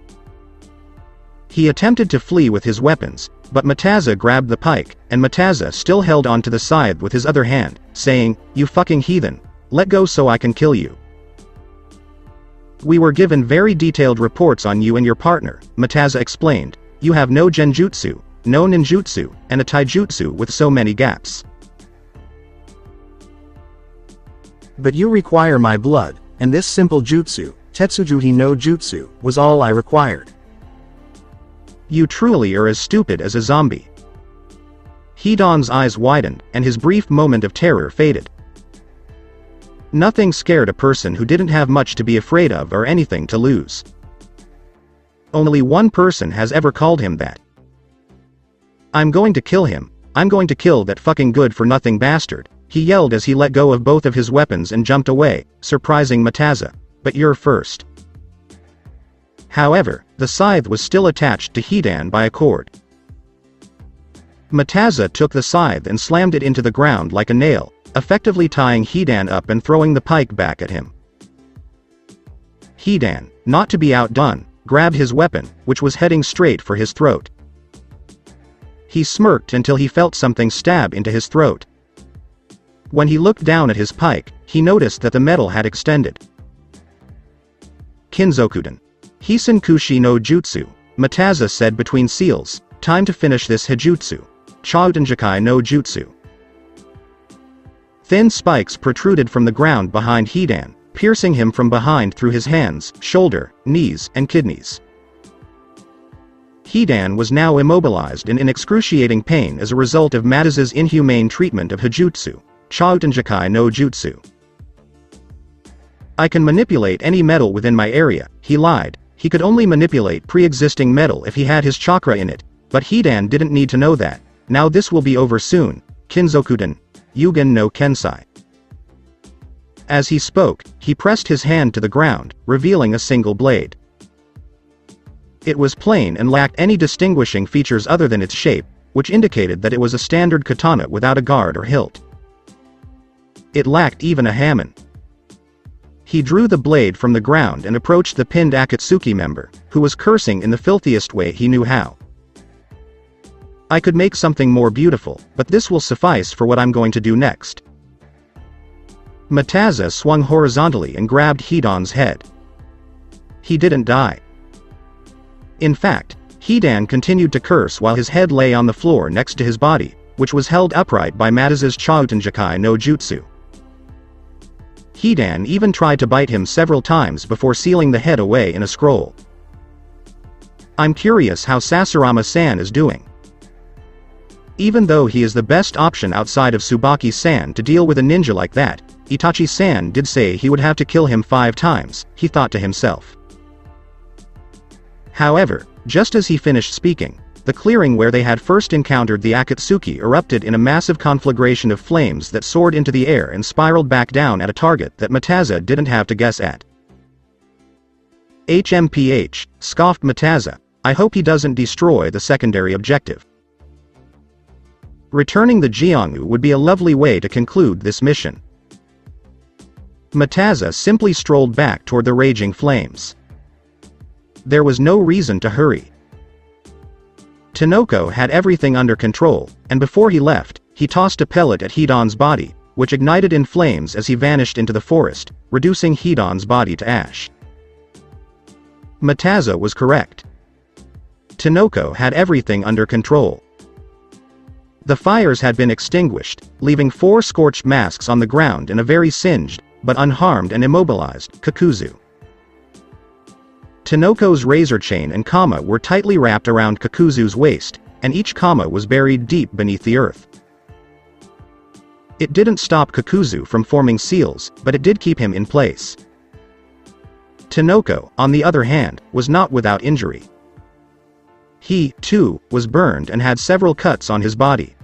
He attempted to flee with his weapons, but Mataza grabbed the pike, and Mataza still held onto the scythe with his other hand, saying, "You fucking heathen, let go so I can kill you." "We were given very detailed reports on you and your partner," Mataza explained. "You have no genjutsu, no ninjutsu, and a taijutsu with so many gaps. But you require my blood, and this simple jutsu, Tetsujuhi no Jutsu, was all I required." You truly are as stupid as a zombie. Hidan's eyes widened, and his brief moment of terror faded. Nothing scared a person who didn't have much to be afraid of or anything to lose. Only one person has ever called him that. "I'm going to kill him, I'm going to kill that fucking good-for-nothing bastard," he yelled as he let go of both of his weapons and jumped away, surprising Mataza. "But you're first." However, the scythe was still attached to Hidan by a cord. Mataza took the scythe and slammed it into the ground like a nail, effectively tying Hidan up and throwing the pike back at him. Hidan, not to be outdone, grabbed his weapon, which was heading straight for his throat. He smirked until he felt something stab into his throat. When he looked down at his pike, he noticed that the metal had extended. "Kinzokuden. Hisenkushi no Jutsu," Mataza said between seals, "time to finish this Hijutsu. Chautenjikai no Jutsu." Thin spikes protruded from the ground behind Hidan, piercing him from behind through his hands, shoulder, knees, and kidneys. Hidan was now immobilized and in excruciating pain as a result of Mataza's inhumane treatment of Hijutsu, Chautenjikai no Jutsu. "I can manipulate any metal within my area," he lied. He could only manipulate pre-existing metal if he had his chakra in it, but Hidan didn't need to know that. "Now this will be over soon. Kinzokuden. Yugen no Kensai." As he spoke, he pressed his hand to the ground, revealing a single blade. It was plain and lacked any distinguishing features other than its shape, which indicated that it was a standard katana without a guard or hilt. It lacked even a hamon. He drew the blade from the ground and approached the pinned Akatsuki member, who was cursing in the filthiest way he knew how. "I could make something more beautiful, but this will suffice for what I'm going to do next." Mataza swung horizontally and grabbed Hidan's head. He didn't die. In fact, Hidan continued to curse while his head lay on the floor next to his body, which was held upright by Mataza's Chautenjikai no Jutsu. Hidan even tried to bite him several times before sealing the head away in a scroll. "I'm curious how Sasurama-san is doing." Even though he is the best option outside of Tsubaki-san to deal with a ninja like that, Itachi-san did say he would have to kill him 5 times, he thought to himself. However, just as he finished speaking, the clearing where they had first encountered the Akatsuki erupted in a massive conflagration of flames that soared into the air and spiraled back down at a target that Mataza didn't have to guess at. "HMPH, scoffed Mataza, "I hope he doesn't destroy the secondary objective." Returning the Jianghu would be a lovely way to conclude this mission. Mataza simply strolled back toward the raging flames. There was no reason to hurry. Tanoko had everything under control, and before he left, he tossed a pellet at Hidan's body, which ignited in flames as he vanished into the forest, reducing Hidan's body to ash. Mataza was correct. Tanoko had everything under control. The fires had been extinguished, leaving 4 scorched masks on the ground and a very singed, but unharmed and immobilized, Kakuzu. Tanoko's razor chain and kama were tightly wrapped around Kakuzu's waist, and each kama was buried deep beneath the earth. It didn't stop Kakuzu from forming seals, but it did keep him in place. Tanoko, on the other hand, was not without injury. He, too, was burned and had several cuts on his body.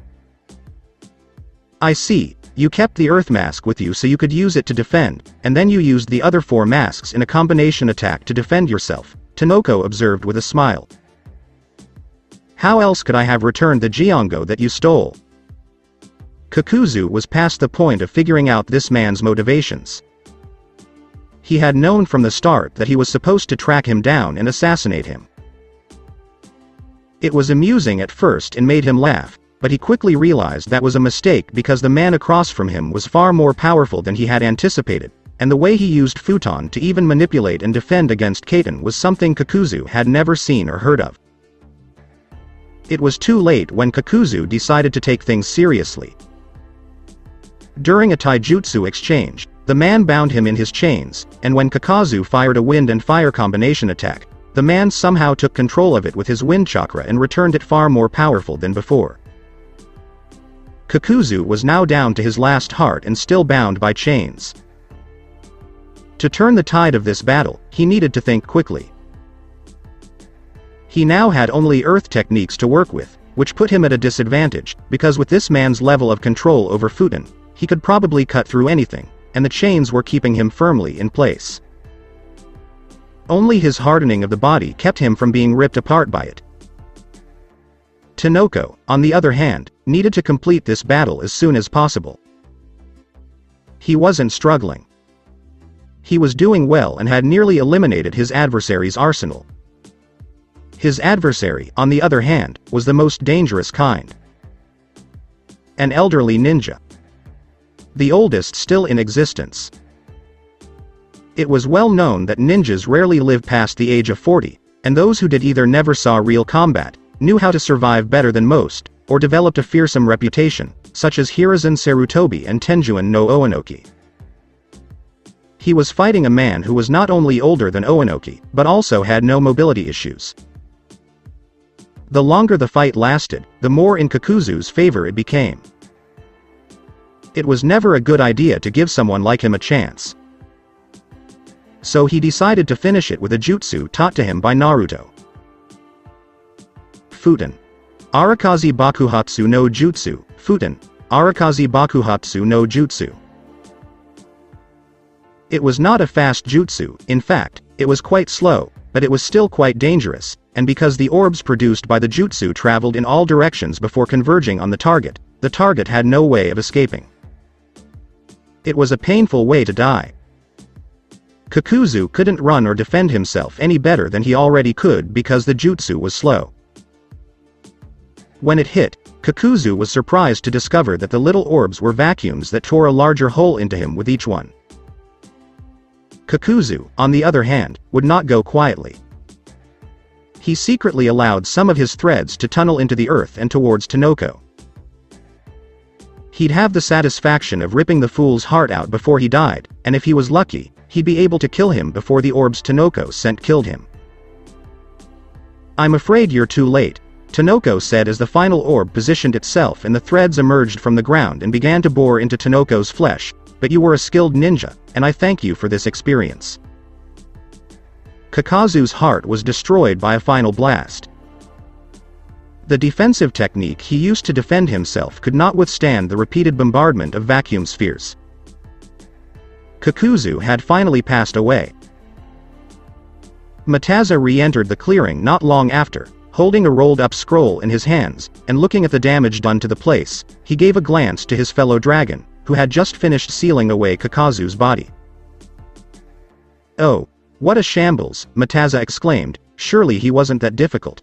I see, you kept the earth mask with you so you could use it to defend, and then you used the other 4 masks in a combination attack to defend yourself, Tanoko observed with a smile. How else could I have returned the Jiango that you stole? Kakuzu was past the point of figuring out this man's motivations. He had known from the start that he was supposed to track him down and assassinate him. It was amusing at first and made him laugh, but he quickly realized that was a mistake because the man across from him was far more powerful than he had anticipated, and the way he used futon to even manipulate and defend against Kaiten was something Kakuzu had never seen or heard of. It was too late when Kakuzu decided to take things seriously. During a taijutsu exchange, the man bound him in his chains, and when Kakazu fired a wind and fire combination attack, the man somehow took control of it with his wind chakra and returned it far more powerful than before. Kakuzu was now down to his last heart and still bound by chains. To turn the tide of this battle, he needed to think quickly. He now had only earth techniques to work with, which put him at a disadvantage, because with this man's level of control over futon, he could probably cut through anything, and the chains were keeping him firmly in place. Only his hardening of the body kept him from being ripped apart by it. Tanoko, on the other hand, needed to complete this battle as soon as possible. He wasn't struggling. He was doing well and had nearly eliminated his adversary's arsenal. His adversary, on the other hand, was the most dangerous kind. An elderly ninja. The oldest still in existence. It was well known that ninjas rarely live past the age of 40, and those who did either never saw real combat, knew how to survive better than most, or developed a fearsome reputation, such as Hiruzen Sarutobi and Tenjuin no Oanoki. He was fighting a man who was not only older than Oanoki, but also had no mobility issues. The longer the fight lasted, the more in Kakuzu's favor it became. It was never a good idea to give someone like him a chance. So he decided to finish it with a jutsu taught to him by Naruto. Futon. Arakazi Bakuhatsu no Jutsu, Futon. Arakazi Bakuhatsu no Jutsu. It was not a fast jutsu, in fact, it was quite slow, but it was still quite dangerous, and because the orbs produced by the jutsu traveled in all directions before converging on the target had no way of escaping. It was a painful way to die. Kakuzu couldn't run or defend himself any better than he already could because the jutsu was slow. When it hit, Kakuzu was surprised to discover that the little orbs were vacuums that tore a larger hole into him with each one. Kakuzu, on the other hand, would not go quietly. He secretly allowed some of his threads to tunnel into the earth and towards Tanoko. He'd have the satisfaction of ripping the fool's heart out before he died, and if he was lucky, he'd be able to kill him before the orbs Tanoko sent killed him. "I'm afraid you're too late," Tanoko said as the final orb positioned itself and the threads emerged from the ground and began to bore into Tanoko's flesh, "but you were a skilled ninja, and I thank you for this experience." Kakazu's heart was destroyed by a final blast. The defensive technique he used to defend himself could not withstand the repeated bombardment of vacuum spheres. Kakuzu had finally passed away. Mataza re-entered the clearing not long after, holding a rolled-up scroll in his hands, and looking at the damage done to the place, he gave a glance to his fellow dragon, who had just finished sealing away Kakazu's body. "Oh, what a shambles," Mataza exclaimed, "surely he wasn't that difficult."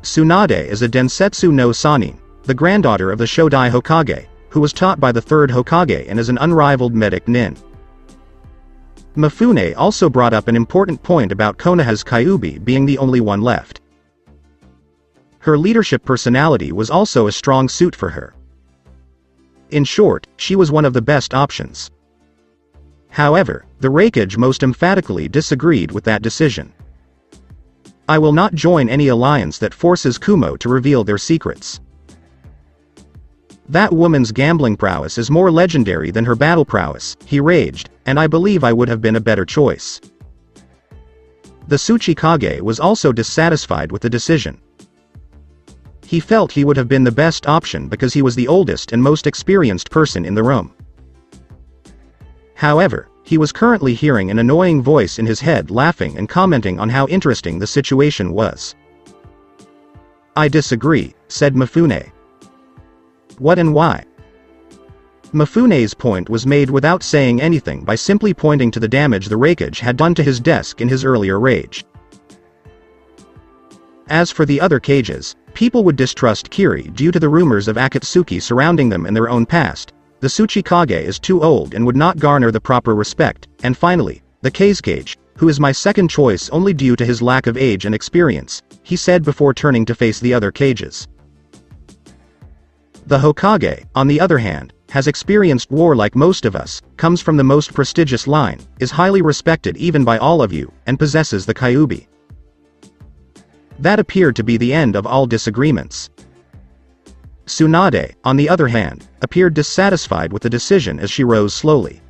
Tsunade is a Densetsu no Sanin, the granddaughter of the Shodai Hokage, who was taught by the third Hokage and is an unrivaled medic nin. Mifune also brought up an important point about Konoha's Kyuubi being the only one left. Her leadership personality was also a strong suit for her. In short, she was one of the best options. However, the Raikage most emphatically disagreed with that decision. I will not join any alliance that forces Kumo to reveal their secrets. That woman's gambling prowess is more legendary than her battle prowess, he raged, and I believe I would have been a better choice. The Tsuchikage was also dissatisfied with the decision. He felt he would have been the best option because he was the oldest and most experienced person in the room. However, he was currently hearing an annoying voice in his head laughing and commenting on how interesting the situation was. I disagree, said Mifune. What and why? Mifune's point was made without saying anything by simply pointing to the damage the Raikage had done to his desk in his earlier rage. As for the other cages, people would distrust Kiri due to the rumors of akatsuki surrounding them and their own past. The Tsuchikage is too old and would not garner the proper respect, and finally, the Kage, who is my second choice only due to his lack of age and experience, he said before turning to face the other cages. The Hokage, on the other hand, has experienced war like most of us, comes from the most prestigious line, is highly respected even by all of you, and possesses the Kyuubi. That appeared to be the end of all disagreements. Tsunade, on the other hand, appeared dissatisfied with the decision as she rose slowly.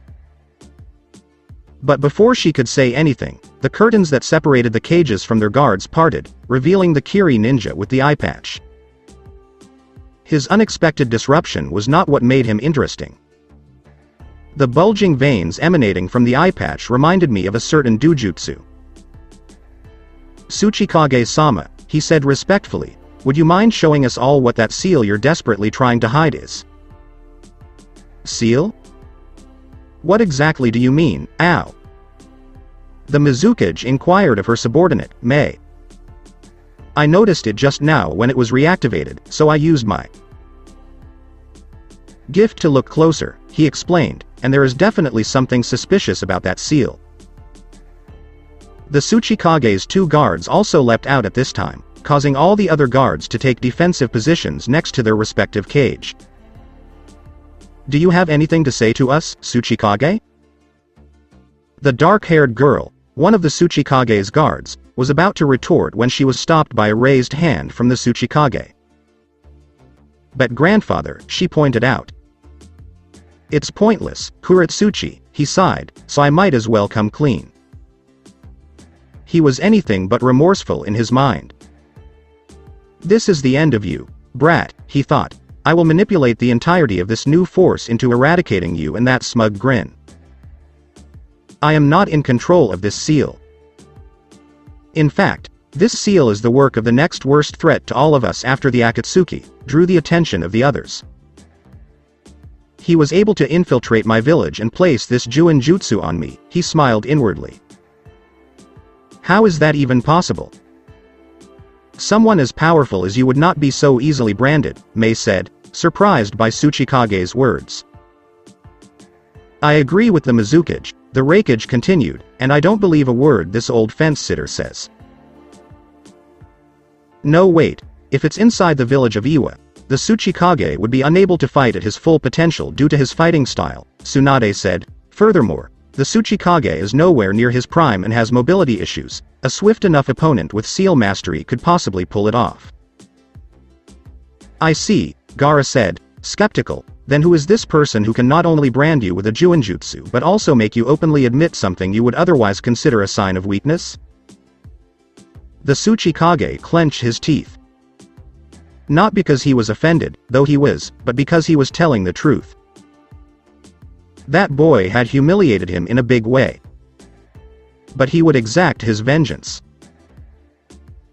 But before she could say anything, the curtains that separated the cages from their guards parted, revealing the Kiri ninja with the eye patch. His unexpected disruption was not what made him interesting. The bulging veins emanating from the eye patch reminded me of a certain dujutsu. Tsuchikage-sama, he said respectfully, would you mind showing us all what that seal you're desperately trying to hide is? Seal? What exactly do you mean, ow? The Mizukage inquired of her subordinate, Mei. I noticed it just now when it was reactivated, so I used my gift to look closer, he explained, and there is definitely something suspicious about that seal. The Tsuchikage's two guards also leapt out at this time, causing all the other guards to take defensive positions next to their respective cage. Do you have anything to say to us, Tsuchikage? The dark-haired girl, one of the Tsuchikage's guards, was about to retort when she was stopped by a raised hand from the Tsuchikage. But grandfather, she pointed out. It's pointless, Kuratsuchi, he sighed, so I might as well come clean. He was anything but remorseful in his mind. This is the end of you, brat, he thought. I will manipulate the entirety of this new force into eradicating you and that smug grin. I am not in control of this seal. In fact, this seal is the work of the next worst threat to all of us after the Akatsuki, drew the attention of the others. He was able to infiltrate my village and place this Juin Jutsu on me, he smiled inwardly. How is that even possible? Someone as powerful as you would not be so easily branded, Mei said, surprised by Tsuchikage's words. I agree with the Mizukage, the Raikage continued, and I don't believe a word this old fence-sitter says. No wait, if it's inside the village of Iwa, the Tsuchikage would be unable to fight at his full potential due to his fighting style, Tsunade said. Furthermore, the Tsuchikage is nowhere near his prime and has mobility issues. A swift enough opponent with seal mastery could possibly pull it off. I see, Gaara said, skeptical. Then who is this person who can not only brand you with a Juinjutsu but also make you openly admit something you would otherwise consider a sign of weakness? The Tsuchikage clenched his teeth. Not because he was offended, though he was, but because he was telling the truth. That boy had humiliated him in a big way. But he would exact his vengeance.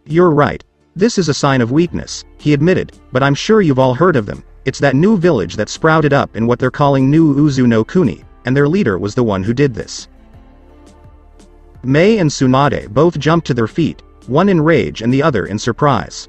You're right. This is a sign of weakness, he admitted, but I'm sure you've all heard of them. It's that new village that sprouted up in what they're calling New Uzu no Kuni, and their leader was the one who did this. Mei and Tsunade both jumped to their feet, one in rage and the other in surprise.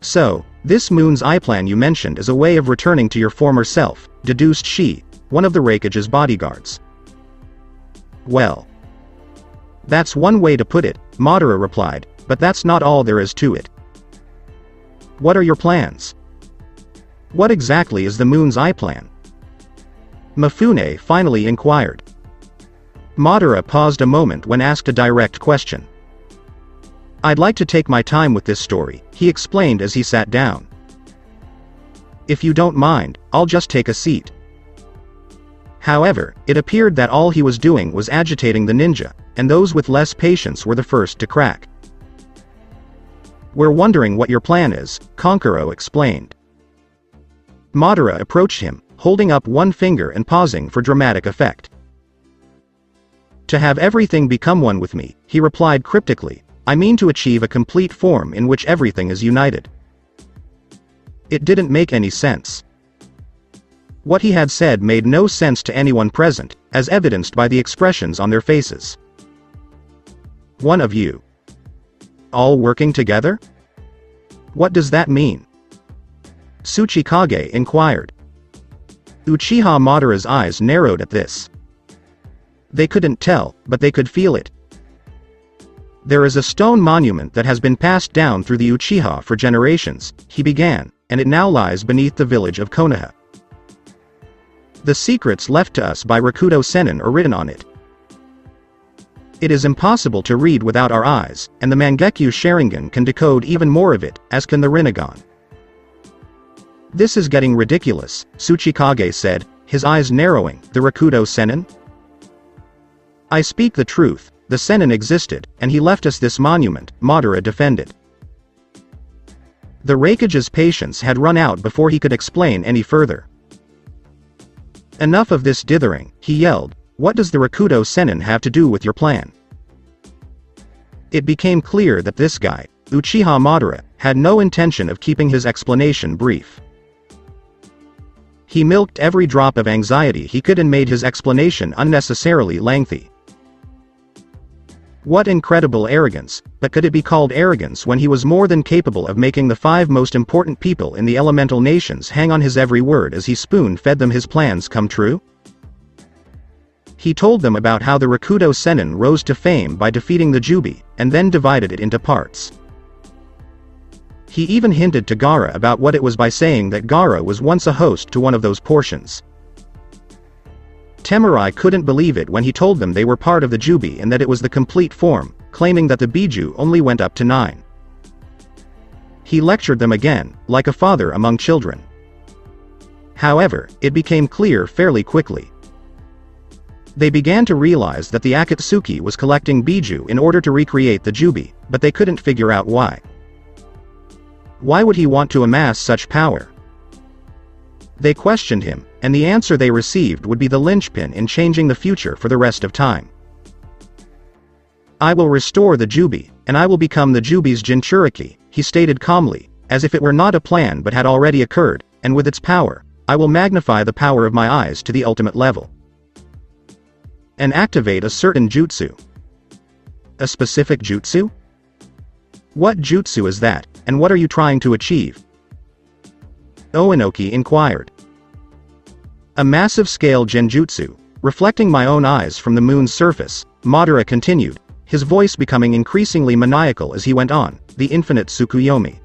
So, this moon's eye plan you mentioned is a way of returning to your former self, deduced she, one of the Raikage's bodyguards. Well, that's one way to put it, Madara replied, but that's not all there is to it. What are your plans? What exactly is the moon's eye plan? Mifune finally inquired. Madara paused a moment when asked a direct question. I'd like to take my time with this story, he explained as he sat down. If you don't mind, I'll just take a seat. However, it appeared that all he was doing was agitating the ninja, and those with less patience were the first to crack. We're wondering what your plan is, Kankuro explained. Madara approached him, holding up one finger and pausing for dramatic effect. To have everything become one with me, he replied cryptically, I mean to achieve a complete form in which everything is united. It didn't make any sense. What he had said made no sense to anyone present, as evidenced by the expressions on their faces. One of you. All working together? What does that mean? Kage inquired. Uchiha Madara's eyes narrowed at this. They couldn't tell, but they could feel it. There is a stone monument that has been passed down through the Uchiha for generations, he began, and it now lies beneath the village of Konoha. The secrets left to us by Rakudo Sennin are written on it. It is impossible to read without our eyes, and the Mangekyo Sharingan can decode even more of it, as can the Rinnegan. This is getting ridiculous, Kage said, his eyes narrowing. The Rakudo Sennin? I speak the truth, the Sennin existed, and he left us this monument, Madara defended. The Raikage's patience had run out before he could explain any further. Enough of this dithering, he yelled, what does the Rakudo Sennin have to do with your plan? It became clear that this guy, Uchiha Madara, had no intention of keeping his explanation brief. He milked every drop of anxiety he could and made his explanation unnecessarily lengthy. What incredible arrogance, but could it be called arrogance when he was more than capable of making the 5 most important people in the elemental nations hang on his every word as he spoon-fed them his plans come true? He told them about how the Rakudo Sennin rose to fame by defeating the Jubi, and then divided it into parts. He even hinted to Gaara about what it was by saying that Gaara was once a host to one of those portions. Temurai couldn't believe it when he told them they were part of the Jubi and that it was the complete form, claiming that the Biju only went up to 9. He lectured them again, like a father among children. However, it became clear fairly quickly. They began to realize that the Akatsuki was collecting Biju in order to recreate the Jubi, but they couldn't figure out why. Why would he want to amass such power? They questioned him, and the answer they received would be the linchpin in changing the future for the rest of time. I will restore the Jubi, and I will become the Jubi's Jinchuriki, he stated calmly, as if it were not a plan but had already occurred, and with its power, I will magnify the power of my eyes to the ultimate level. And activate a certain jutsu. A specific jutsu? What jutsu is that, and what are you trying to achieve? Oinoki inquired. A massive-scale genjutsu, reflecting my own eyes from the moon's surface, Madara continued, his voice becoming increasingly maniacal as he went on, the infinite Tsukuyomi.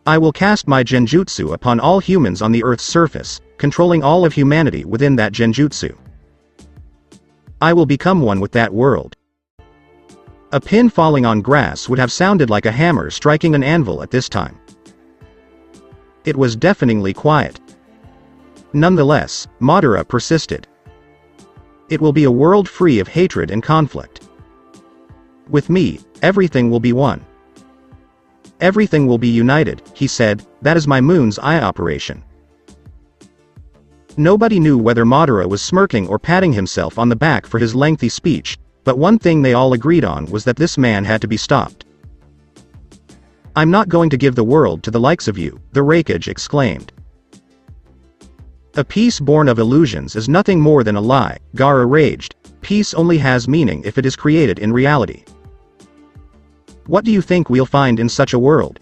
I will cast my genjutsu upon all humans on the Earth's surface, controlling all of humanity within that genjutsu. I will become one with that world. A pin falling on grass would have sounded like a hammer striking an anvil at this time. It was deafeningly quiet. Nonetheless, Madara persisted. It will be a world free of hatred and conflict. With me, everything will be one. Everything will be united, he said, that is my moon's eye operation. Nobody knew whether Madara was smirking or patting himself on the back for his lengthy speech, but one thing they all agreed on was that this man had to be stopped. I'm not going to give the world to the likes of you, the Raikage exclaimed. A peace born of illusions is nothing more than a lie, Gaara raged. Peace only has meaning if it is created in reality. What do you think we'll find in such a world?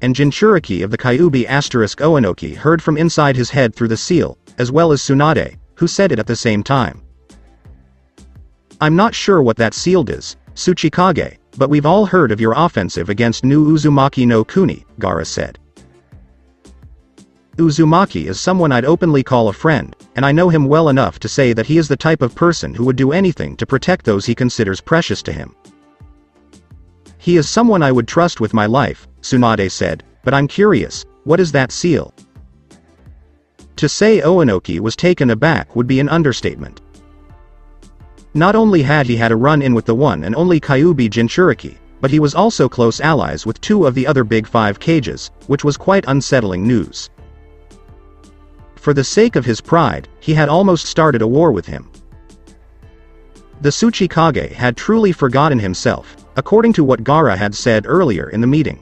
and Jinchuriki of the Kyuubi *Oanoki heard from inside his head through the seal, as well as Tsunade, who said it at the same time. I'm not sure what that seal is, Tsuchikage, but we've all heard of your offensive against new Uzumaki no Kuni, Gaara said. Uzumaki is someone I'd openly call a friend, and I know him well enough to say that he is the type of person who would do anything to protect those he considers precious to him. He is someone I would trust with my life, Tsunade said, but I'm curious, what is that seal? To say Oanoki was taken aback would be an understatement. Not only had he had a run-in with the one and only Kyuubi Jinchuriki, but he was also close allies with two of the other Big Five Kages, which was quite unsettling news. For the sake of his pride, he had almost started a war with him. The Tsuchikage had truly forgotten himself, according to what Gaara had said earlier in the meeting.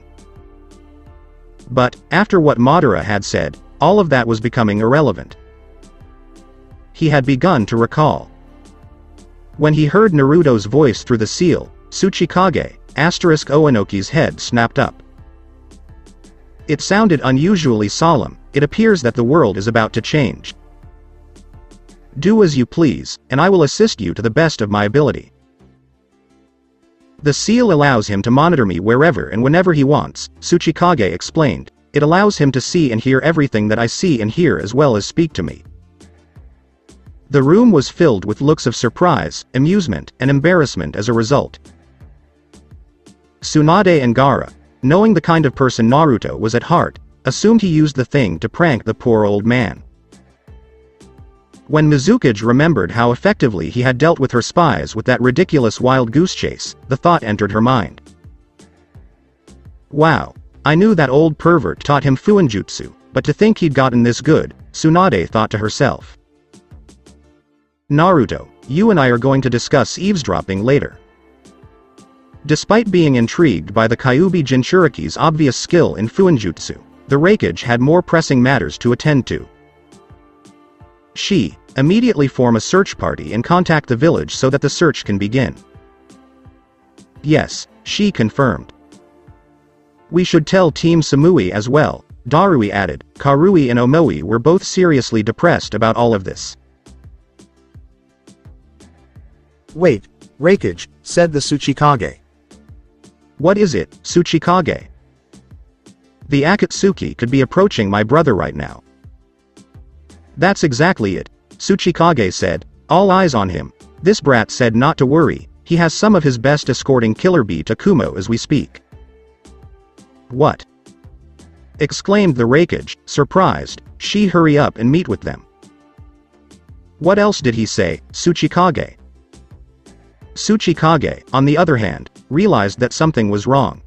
But, after what Madara had said, all of that was becoming irrelevant. He had begun to recall. When he heard Naruto's voice through the seal, Tsuchikage, *Oanoki's head snapped up. It sounded unusually solemn. It appears that the world is about to change. Do as you please, and I will assist you to the best of my ability. The seal allows him to monitor me wherever and whenever he wants, Tsuchikage explained. It allows him to see and hear everything that I see and hear as well as speak to me. The room was filled with looks of surprise, amusement, and embarrassment as a result. Tsunade and Gaara, knowing the kind of person Naruto was at heart, assumed he used the thing to prank the poor old man. When Mizukage remembered how effectively he had dealt with her spies with that ridiculous wild goose chase, the thought entered her mind. Wow. I knew that old pervert taught him Fuinjutsu, but to think he'd gotten this good, Tsunade thought to herself. Naruto, you and I are going to discuss eavesdropping later. Despite being intrigued by the Kyuubi Jinchuriki's obvious skill in Fuinjutsu, the Raikage had more pressing matters to attend to. She, immediately form a search party and contact the village so that the search can begin. Yes, she confirmed. We should tell Team Samui as well, Darui added. Karui and Omoi were both seriously depressed about all of this. Wait, Raikage, said the Tsuchikage. What is it, Tsuchikage? The Akatsuki could be approaching my brother right now. That's exactly it, Tsuchikage said, all eyes on him. This brat said not to worry, he has some of his best escorting Killer Bee to Kumo as we speak. What? Exclaimed the Raikage, surprised. She hurry up and meet with them. What else did he say, Tsuchikage? Tsuchikage, on the other hand, realized that something was wrong.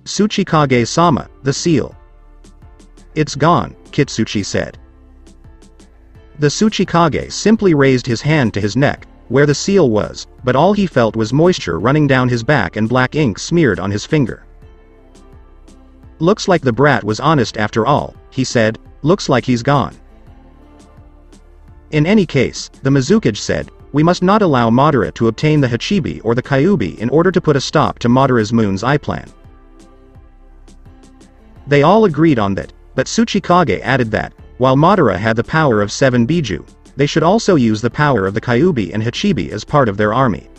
Tsuchikage-sama, the seal. It's gone, Kitsuchi said. The Tsuchikage simply raised his hand to his neck, where the seal was, but all he felt was moisture running down his back and black ink smeared on his finger. Looks like the brat was honest after all, he said, looks like he's gone. In any case, the Mizukage said, we must not allow Madara to obtain the Hachibi or the Kyuubi in order to put a stop to Madara's Moon's Eye plan. They all agreed on that, but Tsuchikage added that, while Madara had the power of 7 Biju, they should also use the power of the Kyuubi and Hachibi as part of their army.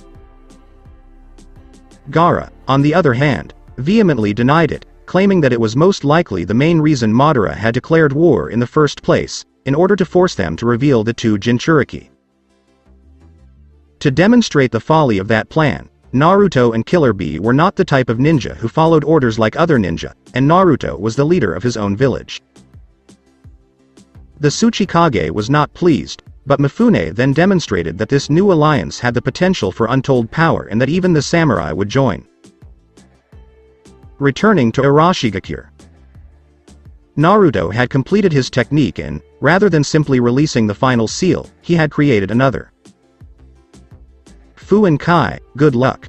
Gaara, on the other hand, vehemently denied it, claiming that it was most likely the main reason Madara had declared war in the first place, in order to force them to reveal the two Jinchuriki. To demonstrate the folly of that plan, Naruto and Killer Bee were not the type of ninja who followed orders like other ninja, and Naruto was the leader of his own village. The Tsuchikage was not pleased, but Mifune then demonstrated that this new alliance had the potential for untold power and that even the samurai would join. Returning to Arashigakure. Naruto had completed his technique and, rather than simply releasing the final seal, he had created another. Fu and Kai, good luck.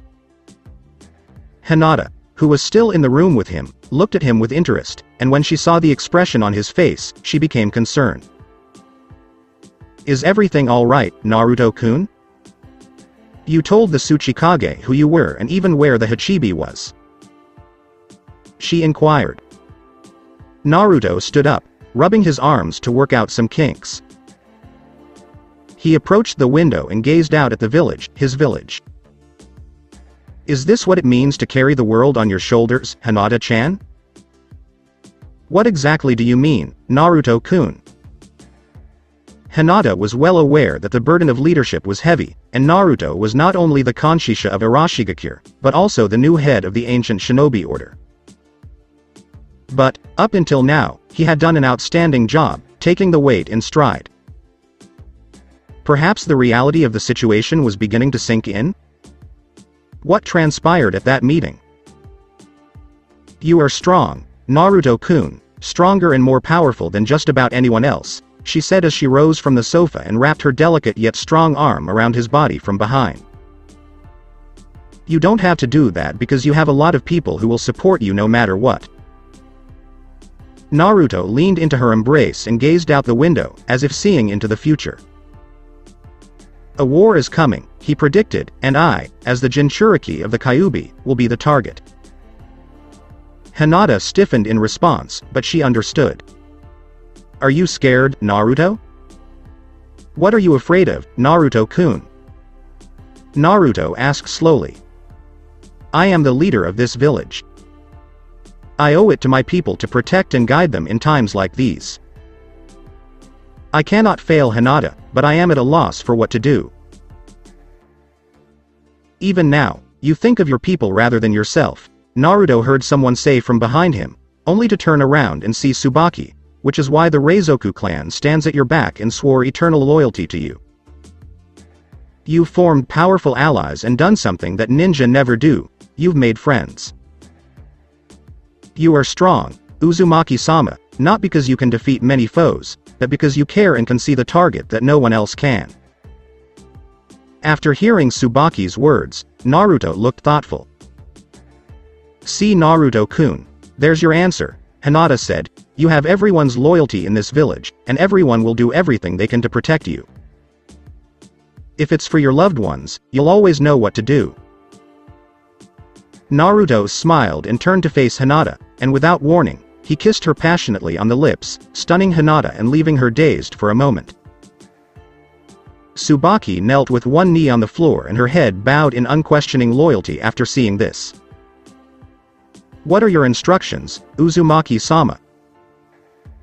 Hinata, who was still in the room with him, looked at him with interest, and when she saw the expression on his face, she became concerned. Is everything alright, Naruto-kun? You told the Tsuchikage who you were and even where the Hachibi was. she inquired. Naruto stood up, rubbing his arms to work out some kinks. He approached the window and gazed out at the village, his village. Is this what it means to carry the world on your shoulders, Hinata-chan? What exactly do you mean, Naruto-kun? Hinata was well aware that the burden of leadership was heavy, and Naruto was not only the Kanshisha of Arashigakure, but also the new head of the ancient Shinobi order. But, up until now, he had done an outstanding job, taking the weight in stride. Perhaps the reality of the situation was beginning to sink in? What transpired at that meeting? You are strong, Naruto-kun, stronger and more powerful than just about anyone else, she said as she rose from the sofa and wrapped her delicate yet strong arm around his body from behind. You don't have to do that because you have a lot of people who will support you no matter what. Naruto leaned into her embrace and gazed out the window, as if seeing into the future. A war is coming, he predicted, and I, as the Jinchuriki of the Kyuubi, will be the target. Hinata stiffened in response, but she understood. Are you scared, Naruto? What are you afraid of, Naruto-kun? Naruto asked slowly. I am the leader of this village. I owe it to my people to protect and guide them in times like these. I cannot fail Hinata, but I am at a loss for what to do. Even now, you think of your people rather than yourself, Naruto heard someone say from behind him, only to turn around and see Tsubaki, which is why the Reizoku clan stands at your back and swore eternal loyalty to you. You've formed powerful allies and done something that ninja never do, you've made friends. You are strong, Uzumaki-sama, not because you can defeat many foes, but because you care and can see the target that no one else can. After hearing Tsubaki's words, Naruto looked thoughtful. See Naruto-kun, there's your answer, Hinata said, you have everyone's loyalty in this village, and everyone will do everything they can to protect you. If it's for your loved ones, you'll always know what to do. Naruto smiled and turned to face Hinata, and without warning, he kissed her passionately on the lips, stunning Hinata and leaving her dazed for a moment. Tsubaki knelt with one knee on the floor and her head bowed in unquestioning loyalty after seeing this. What are your instructions, Uzumaki-sama?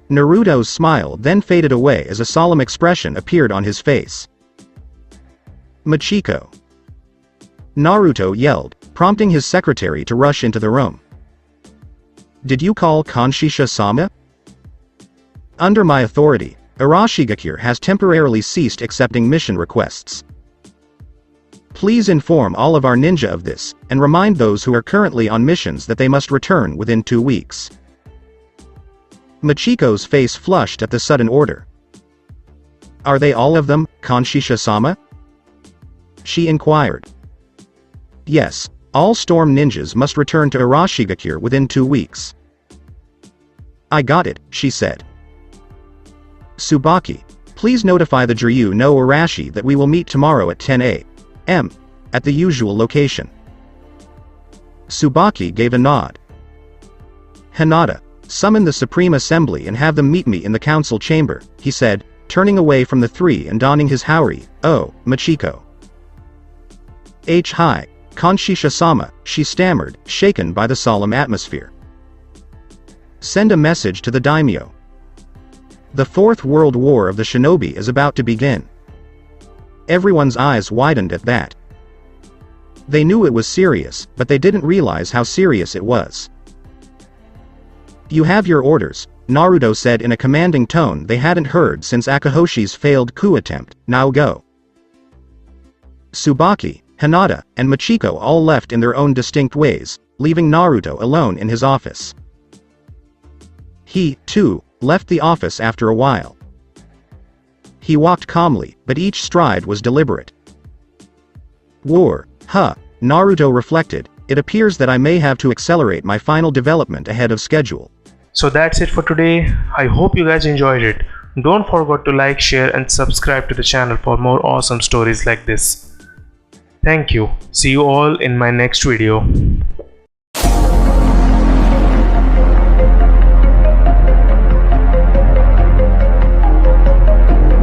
Naruto's smile then faded away as a solemn expression appeared on his face. Machiko. Naruto yelled, prompting his secretary to rush into the room. Did you call Kanshisha-sama? Under my authority, Arashigakure has temporarily ceased accepting mission requests. Please inform all of our ninja of this, and remind those who are currently on missions that they must return within 2 weeks. Machiko's face flushed at the sudden order. Are they all of them, Kanshisha-sama? She inquired. Yes, all storm ninjas must return to Arashigakure within 2 weeks. I got it, she said. Tsubaki, please notify the Jiryu no Arashi that we will meet tomorrow at 10 a.m. at the usual location. Tsubaki gave a nod. Hinata, summon the Supreme Assembly and have them meet me in the council chamber, he said, turning away from the three and donning his haori. Oh, Machiko. Hi, Kanshisha-sama, she stammered, shaken by the solemn atmosphere. Send a message to the daimyo. The Fourth World War of the Shinobi is about to begin. Everyone's eyes widened at that. They knew it was serious, but they didn't realize how serious it was. You have your orders, Naruto said in a commanding tone they hadn't heard since Akahoshi's failed coup attempt. Now go. Tsubaki, Hinata, and Machiko all left in their own distinct ways, leaving Naruto alone in his office. He, too, left the office after a while. He walked calmly, but each stride was deliberate. War, Naruto reflected, it appears that I may have to accelerate my final development ahead of schedule. So that's it for today. I hope you guys enjoyed it. Don't forget to like, share and subscribe to the channel for more awesome stories like this. Thank you. See you all in my next video.